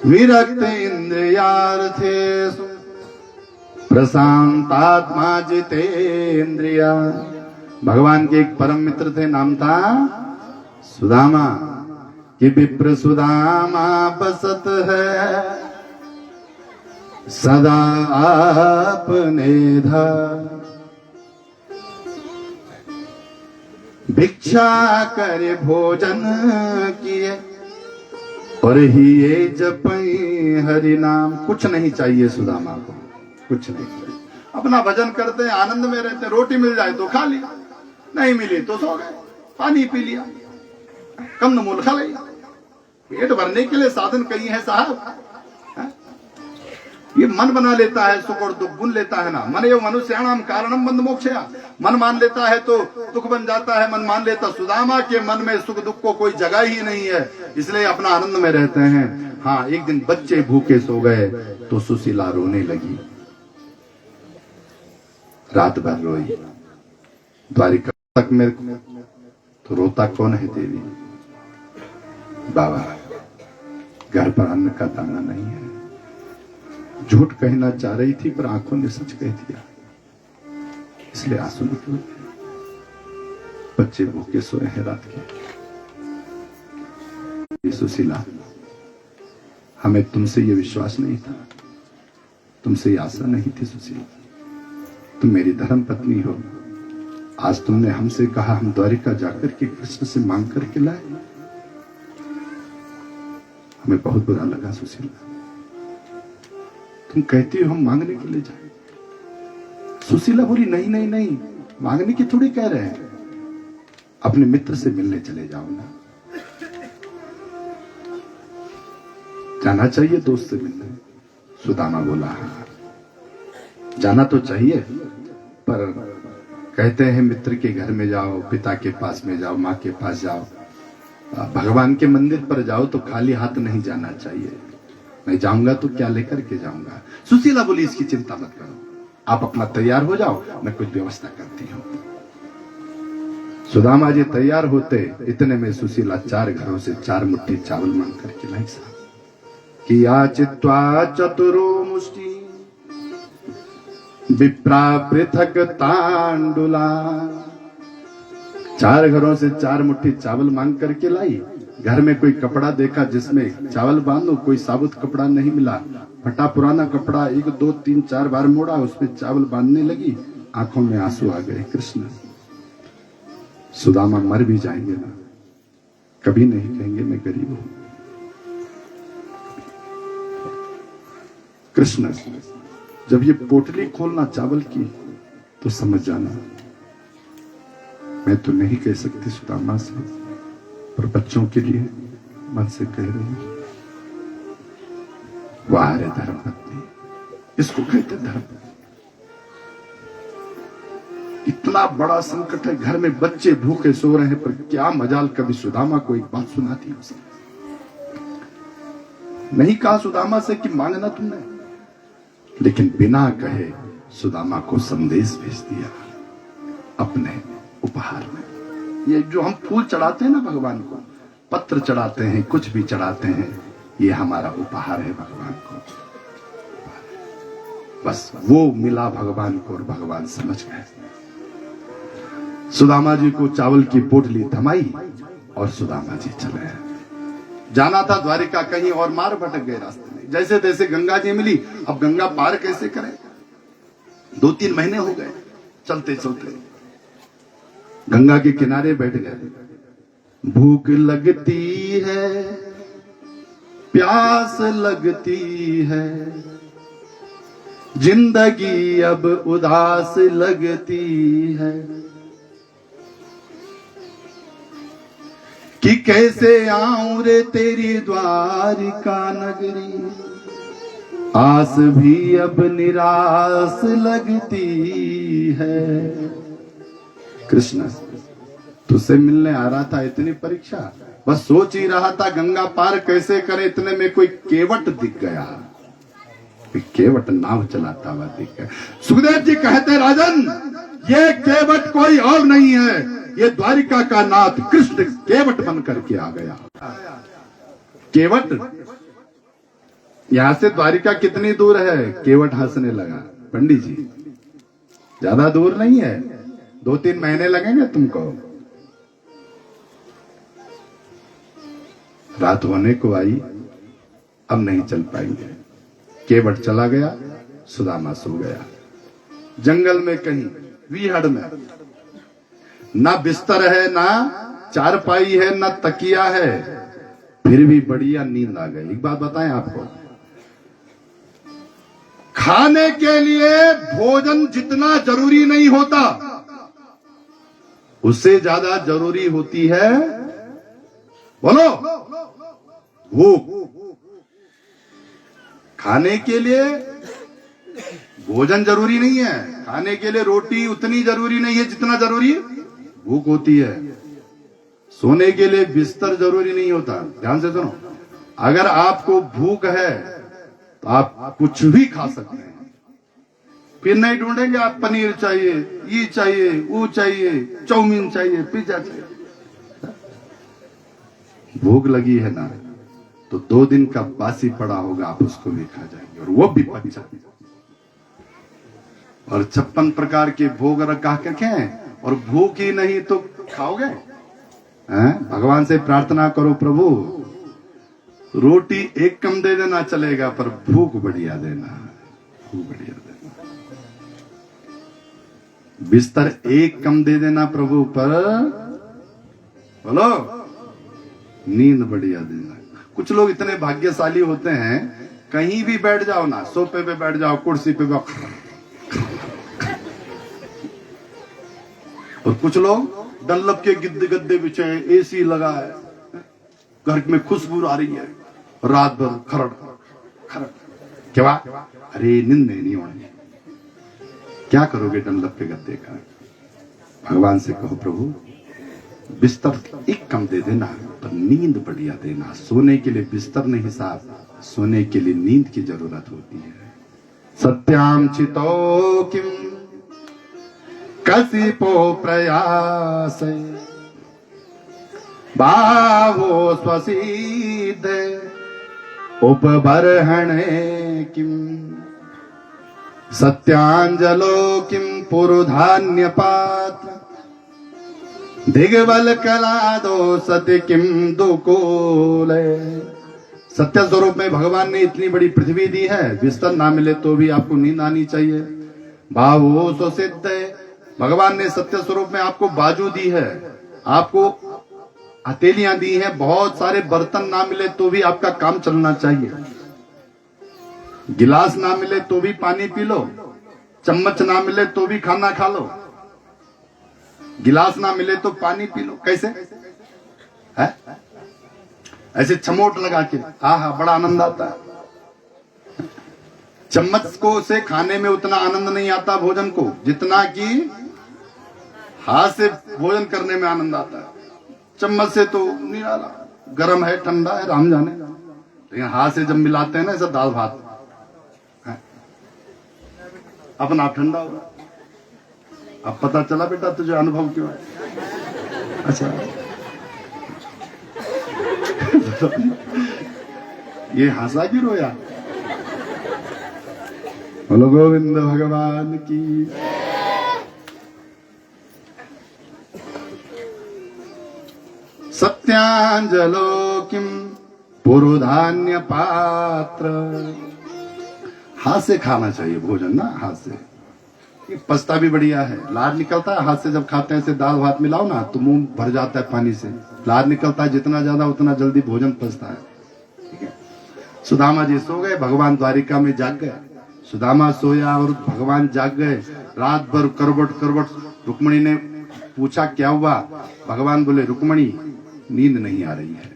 विरक्त इंद्रियार्थेषु प्रशांतात्मा जितेन्द्रिया। भगवान के एक परम मित्र थे, नाम था सुदामा। कि विप्र सुदामा बसत है सदा आपने धार, भिक्षा करे भोजन किए और ही ये जपई हरि नाम। कुछ नहीं चाहिए सुदामा को, कुछ नहीं चाहिए। अपना भजन करते हैं, आनंद में रहते हैं। रोटी मिल जाए तो खा लिया, नहीं मिली तो सो गए, पानी पी लिया, कम मूल खा लिया। पेट भरने के लिए साधन कई है साहब। ये मन बना लेता है, सुख और दुख बुन लेता है ना। मन एवं मनुष्याणाम कारणम बंध मोक्षया। मन मान लेता है तो दुख बन जाता है, मन मान लेता। सुदामा के मन में सुख दुख को कोई जगह ही नहीं है, इसलिए अपना आनंद में रहते हैं। हाँ, एक दिन बच्चे भूखे सो गए तो सुशीला रोने लगी, रात भर रोई। द्वारिका तक मेरे को तो रोता कौन है देवी? बाबा, घर पर अन्न का दाना नहीं है। झूठ कहना चाह रही थी पर आंखों ने सच कह दिया, इसलिए आंसू निकल गए। बच्चे भूखे सोए हैं रात के। सुशीला, हमें तुमसे ये विश्वास नहीं था, तुमसे ये आशा नहीं थी सुशीला। तुम मेरी धर्म पत्नी हो। आज तुमने हमसे कहा हम द्वारिका जाकर के कृष्ण से मांग करके लाए। हमें बहुत बुरा लगा सुशीला। तुम कहती हो हम मांगने के लिए जाए। सुशीला बोली नहीं नहीं नहीं, मांगने की थोड़ी कह रहे हैं, अपने मित्र से मिलने चले जाओ ना। जाना चाहिए दोस्त से मिलने। सुदामा बोला हाँ, जाना तो चाहिए, पर कहते हैं मित्र के घर में जाओ, पिता के पास में जाओ, माँ के पास जाओ, भगवान के मंदिर पर जाओ तो खाली हाथ नहीं जाना चाहिए। मैं जाऊंगा तो क्या लेकर के जाऊंगा? सुशीला बोली इसकी चिंता मत करो, आप अपना तैयार हो जाओ, मैं कुछ व्यवस्था करती हूँ। सुदामा जी तैयार होते, इतने में सुशीला 4 घरों से 4 मुट्ठी चावल मांग करके लाई साहब। कि याचित्वा चतुरो मुष्टि विप्रा पृथक तांडुला, 4 घरों से 4 मुट्ठी चावल मांग करके लाई। घर में कोई कपड़ा देखा जिसमें चावल बांधो, कोई साबुत कपड़ा नहीं मिला। फटा पुराना कपड़ा 1 2 3 4 बार मोड़ा, उसमें चावल बांधने लगी। आंखों में आंसू आ गए। कृष्ण, सुदामा मर भी जाएंगे ना, कभी नहीं कहेंगे मैं गरीब हूं। कृष्ण, जब ये पोटली खोलना चावल की तो समझ जाना, मैं तो नहीं कह सकती सुदामा से, पर बच्चों के लिए मन से कह रही हूं। वाह रे धर्म पत्नी, इसको कहते धर्म। इतना बड़ा संकट है, घर में बच्चे भूखे सो रहे हैं, पर क्या मजाल कभी सुदामा को एक बात सुनाती उसने। नहीं कहा सुदामा से कि मांगना तुमने, लेकिन बिना कहे सुदामा को संदेश भेज दिया अपने उपहार में। ये जो हम फूल चढ़ाते हैं ना भगवान को, पत्र चढ़ाते हैं, कुछ भी चढ़ाते हैं, ये हमारा उपहार है भगवान को। बस वो मिला भगवान को और भगवान समझ गए। सुदामा जी को चावल की पोटली थमाई और सुदामा जी चले। जाना था द्वारिका, कहीं और मार भटक गए रास्ते में। जैसे तैसे गंगा जी मिली, अब गंगा पार कैसे करें। 2-3 महीने हो गए चलते चलते। गंगा के किनारे बैठ गए। भूख लगती है, प्यास लगती है, जिंदगी अब उदास लगती है, कि कैसे आऊं रे तेरी द्वारिका नगरी, आस भी अब निराश लगती है। कृष्ण, तुझसे मिलने आ रहा था, इतनी परीक्षा, बस सोच ही रहा था गंगा पार कैसे करे। इतने में कोई केवट दिख गया, केवट नाव चलाता हुआ दिख गया। सुखदेव जी कहते, राजन, ये केवट कोई और नहीं है, ये द्वारिका का नाथ कृष्ण केवट बन करके आ गया। केवट, यहां से द्वारिका कितनी दूर है? केवट हंसने लगा। पंडित जी, ज्यादा दूर नहीं है, 2-3 महीने लगेंगे तुमको। रात होने को आई, अब नहीं चल पाएंगे। केवट चला गया, सुदामा सो गया। जंगल में कहीं वीहड़ में, ना बिस्तर है, ना चारपाई है, ना तकिया है, फिर भी बढ़िया नींद आ गई। एक बात बताएं आपको, खाने के लिए भोजन जितना जरूरी नहीं होता, उससे ज्यादा जरूरी होती है, बोलो, भूख। खाने के लिए भोजन जरूरी नहीं है, खाने के लिए रोटी उतनी जरूरी नहीं है जितना जरूरी भूख होती है। सोने के लिए बिस्तर जरूरी नहीं होता। ध्यान से सुनो, अगर आपको भूख है तो आप कुछ भी खा सकते हैं, फिर नहीं ढूंढेंगे आप पनीर चाहिए, ये चाहिए, वो चाहिए, चाउमीन चाहिए, पिज्जा चाहिए। भूख लगी है ना, तो 2 दिन का बासी पड़ा होगा, आप उसको भी खा जाएंगे, और वो भी पच जाएगा। और 56 प्रकार के भोग रखा करके हैं, और भूख ही नहीं तो खाओगे? भगवान से प्रार्थना करो, प्रभु रोटी 1 कम दे देना चलेगा, पर भूख बढ़िया देना, भूख बढ़िया देना। बिस्तर 1 कम दे देना प्रभु, पर बोलो नींद बढ़िया देना। कुछ लोग इतने भाग्यशाली होते हैं, कहीं भी बैठ जाओ ना, सोफे पे बैठ जाओ, कुर्सी पे बैठ, और कुछ लोग डल्लब के गिद्दे गद्दे बिछे, एसी लगा है, घर में खुशबू आ रही है, रात भर खरड़ खरड़। क्या? अरे नींद नहीं होनी, क्या करोगे डल्लब के गद्दे का? भगवान से कहो, प्रभु बिस्तर 1 कम दे देना, पर नींद बढ़िया देना। सोने के लिए बिस्तर नहीं साहब, सोने के लिए नींद की जरूरत होती है। सत्याम चितो किम कसिपो प्रयास, बाहो स्वसीद उपबर्हणे किम। सत्यांजलो किम पुरुधान्य पात्र दिग्बल कलादो सत्य किम दुकूल। सत्य स्वरूप में भगवान ने इतनी बड़ी पृथ्वी दी है, बिस्तर ना मिले तो भी आपको नींद आनी चाहिए। भावो सो सिद्ध है, भगवान ने सत्य स्वरूप में आपको बाजू दी है, आपको हथेलियां दी हैं, बहुत सारे बर्तन ना मिले तो भी आपका काम चलना चाहिए। गिलास ना मिले तो भी पानी पी लो, चम्मच ना मिले तो भी खाना खा लो, गिलास ना मिले तो पानी पी लो। कैसे है? ऐसे चमोट लगा के, आहा बड़ा आनंद आता है। चम्मच को से खाने में उतना आनंद नहीं आता भोजन को, जितना कि हाथ से भोजन करने में आनंद आता है। चम्मच से तो निराला, गर्म है ठंडा है राम जाने, लेकिन हाथ से जब मिलाते हैं ना ऐसा दाल भात है, अपना आप ठंडा होगा। अब पता चला बेटा तुझे अनुभव क्यों है? अच्छा ये हंसा की रोया? बोलो गोविंद भगवान की। सत्यांजलो किम पुरुधान्य पात्र। हाथ से खाना चाहिए भोजन ना, हाथ से। ये पछता भी बढ़िया है, लार निकलता है हाथ से जब खाते हैं। ऐसे दाल भात मिलाओ ना तो मुंह भर जाता है पानी से, लार निकलता है जितना ज्यादा उतना जल्दी भोजन पचता है। ठीक है। सुदामा जी सो गए, भगवान द्वारिका में जाग गए। सुदामा सोया और भगवान जाग गए। रात भर करवट करवट रुक्मणी ने पूछा क्या हुआ? भगवान बोले रुक्मणी नींद नहीं आ रही है।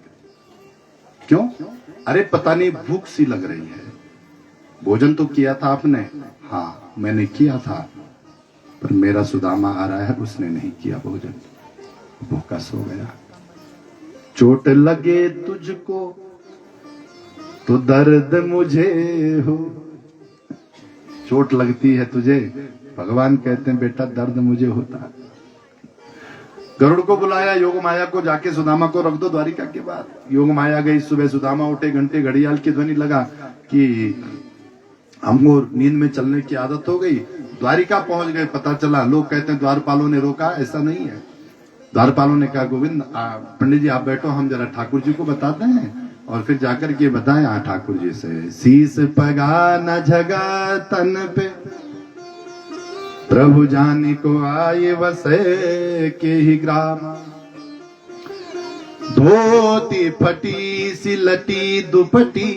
क्यों? अरे पता नहीं भूख सी लग रही है। भोजन तो किया था आपने? हाँ मैंने किया था, पर मेरा सुदामा आ रहा है, उसने नहीं किया भोजन, भूखा सो गया। चोट लगे तुझको तो दर्द मुझे हो। चोट लगती है तुझे, भगवान कहते हैं बेटा दर्द मुझे होता है। गरुड़ को बुलाया, योग माया को, जाके सुदामा को रख दो द्वारिका के बाद। योग माया गई, सुबह सुदामा उठे, घंटे घड़ियाल की ध्वनि लगा कि हमको नींद में चलने की आदत हो गई। द्वारिका पहुंच गए, पता चला, लोग कहते हैं द्वारपालों ने रोका, ऐसा नहीं है। द्वारपालों ने कहा गोविंद पंडित जी आप बैठो, हम जरा ठाकुर जी को बताते हैं और फिर जाकर के बताएं। हाँ ठाकुर जी से। शीस पगा न जगा तन पे, प्रभु जानी को आए वसे के ही ग्राम। धोती फटी सी लटी दुपटी,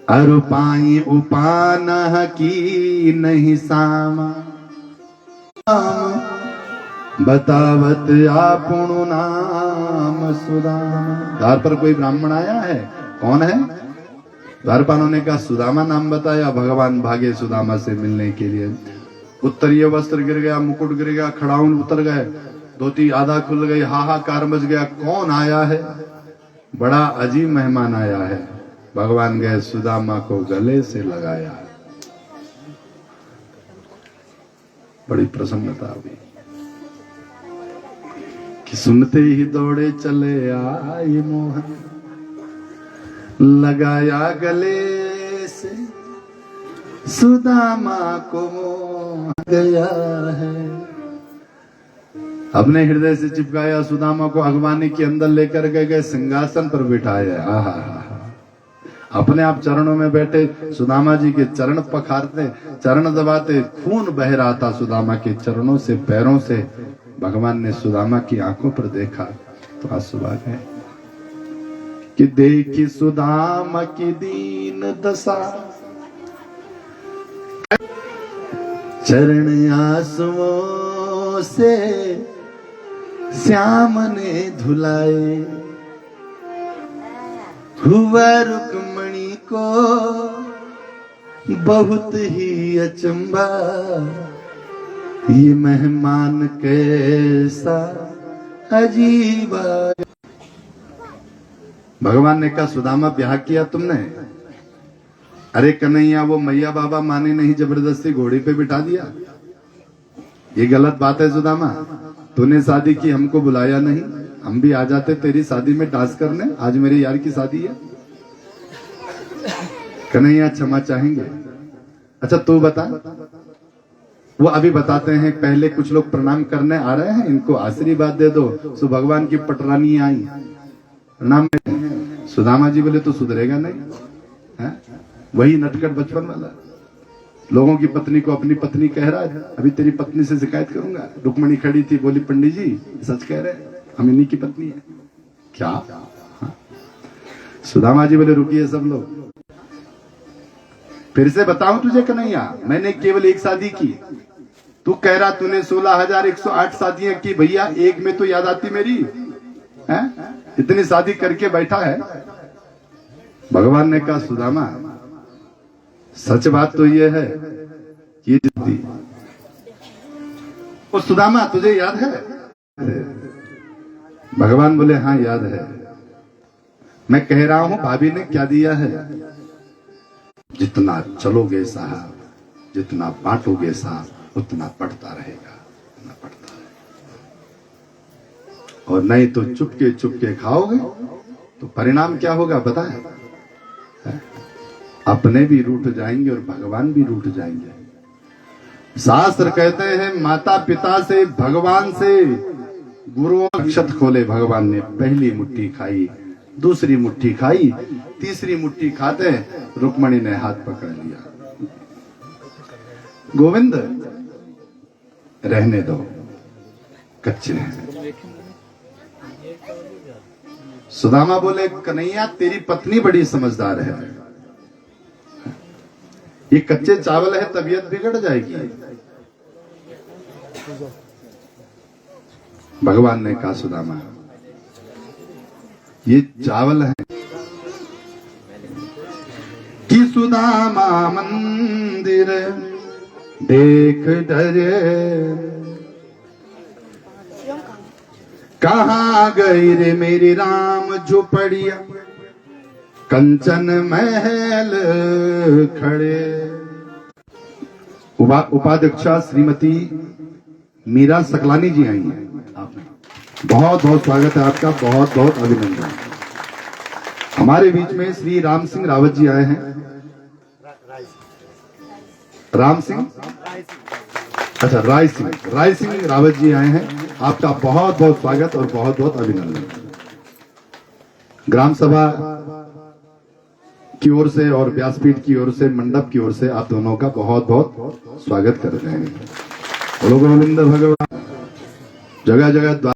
अरु पाई उपान की नहीं सामा। बतावत आपनु नाम सुदामा। द्वार पर कोई ब्राह्मण आया है, कौन है? द्वारपालों ने कहा सुदामा नाम बताया। भगवान भागे सुदामा से मिलने के लिए। उत्तरीय वस्त्र गिर गया, मुकुट गिर गया, खड़ाउन उतर गए, धोती आधा खुल गई, हाहाकार मच गया। कौन आया है? बड़ा अजीब मेहमान आया है। भगवान गए, सुदामा को गले से लगाया, बड़ी प्रसन्नता हुई कि सुनते ही दौड़े चले आए मोहन, लगाया गले से सुदामा को मोह गया है। अपने हृदय से चिपकाया, सुदामा को अगवानी के अंदर लेकर गए, सिंहासन पर बिठाया। आहा, अपने आप चरणों में बैठे सुदामा जी के चरण पखारते, चरण दबाते, खून बह रहा था सुदामा के चरणों से, पैरों से। भगवान ने सुदामा की आंखों पर देखा तो आंसू आ गए कि देखी सुदामा की दीन दशा, चरण आंसुओं से श्याम ने धुलाए। हुआ रुक्मणी को बहुत ही अचंभा, ये मेहमान कैसा अजीब। भगवान ने कहा सुदामा ब्याह किया तुमने? अरे कन्हैया वो मैया बाबा माने नहीं, जबरदस्ती घोड़े पे बिठा दिया। ये गलत बात है सुदामा, तूने शादी की, हमको बुलाया नहीं, हम भी आ जाते तेरी शादी में डांस करने। आज मेरे यार की शादी है। कन्हैया क्षमा चाहेंगे? अच्छा तू बता। वो अभी बताते हैं, पहले कुछ लोग प्रणाम करने आ रहे हैं, इनको आशीर्वाद दे दो। सो भगवान की पटरानी आई प्रणाम में, सुदामा जी बोले तो सुधरेगा नहीं है? वही नटखट बचपन वाला, लोगों की पत्नी को अपनी पत्नी कह रहा है, अभी तेरी पत्नी से शिकायत करूंगा। रुक्मणी खड़ी थी, बोली पंडित जी सच कह रहे हैं, हम इन्हीं की पत्नी है क्या? हाँ? सुदामा जी बोले रुकिए सब लोग, फिर से बताऊं तुझे कन्हैया, मैंने केवल एक शादी की। तू कह रहा तूने 16,108 शादियां की, भैया एक में तो याद आती मेरी है? इतनी शादी करके बैठा है। भगवान ने कहा सुदामा सच बात तो ये है ये जितनी। वो सुदामा तुझे याद है? भगवान बोले हाँ याद है। मैं कह रहा हूं भाभी ने क्या दिया है? जितना चलोगे साहब, जितना बांटोगे साहब, उतना बढ़ता रहेगा, उतना बढ़ता रहेगा। और नहीं तो चुपके चुपके खाओगे तो परिणाम क्या होगा बता है? अपने भी रूठ जाएंगे और भगवान भी रूठ जाएंगे। शास्त्र कहते हैं माता पिता से, भगवान से, गुरुओं अक्षत खोले भगवान ने। पहली मुट्ठी खाई, दूसरी मुट्ठी खाई, तीसरी मुट्ठी खाते रुक्मणी ने हाथ पकड़ लिया। गोविंद रहने दो, कच्चे हैं। सुदामा बोले कन्हैया तेरी पत्नी बड़ी समझदार है, ये कच्चे चावल है, तबीयत बिगड़ जाएगी। भगवान ने कहा सुदामा ये चावल है कि सुदामा मंदिर देख डरे, कहाँ गई रे मेरी राम झुपड़िया, कंचन महल खड़े। उपाध्यक्षा श्रीमती मीरा सकलानी जी आई हैं, बहुत बहुत स्वागत है आपका, बहुत बहुत अभिनंदन। हमारे बीच में श्री राम सिंह रावत जी आए हैं। राम सिंह, अच्छा राय सिंह रावत जी आए हैं, आपका बहुत बहुत स्वागत और बहुत बहुत अभिनंदन। ग्राम सभा की ओर से और व्यासपीठ की ओर से, मंडप की ओर से आप दोनों का बहुत बहुत स्वागत कर रहे हैं। गोविंद भगवान जगह जगह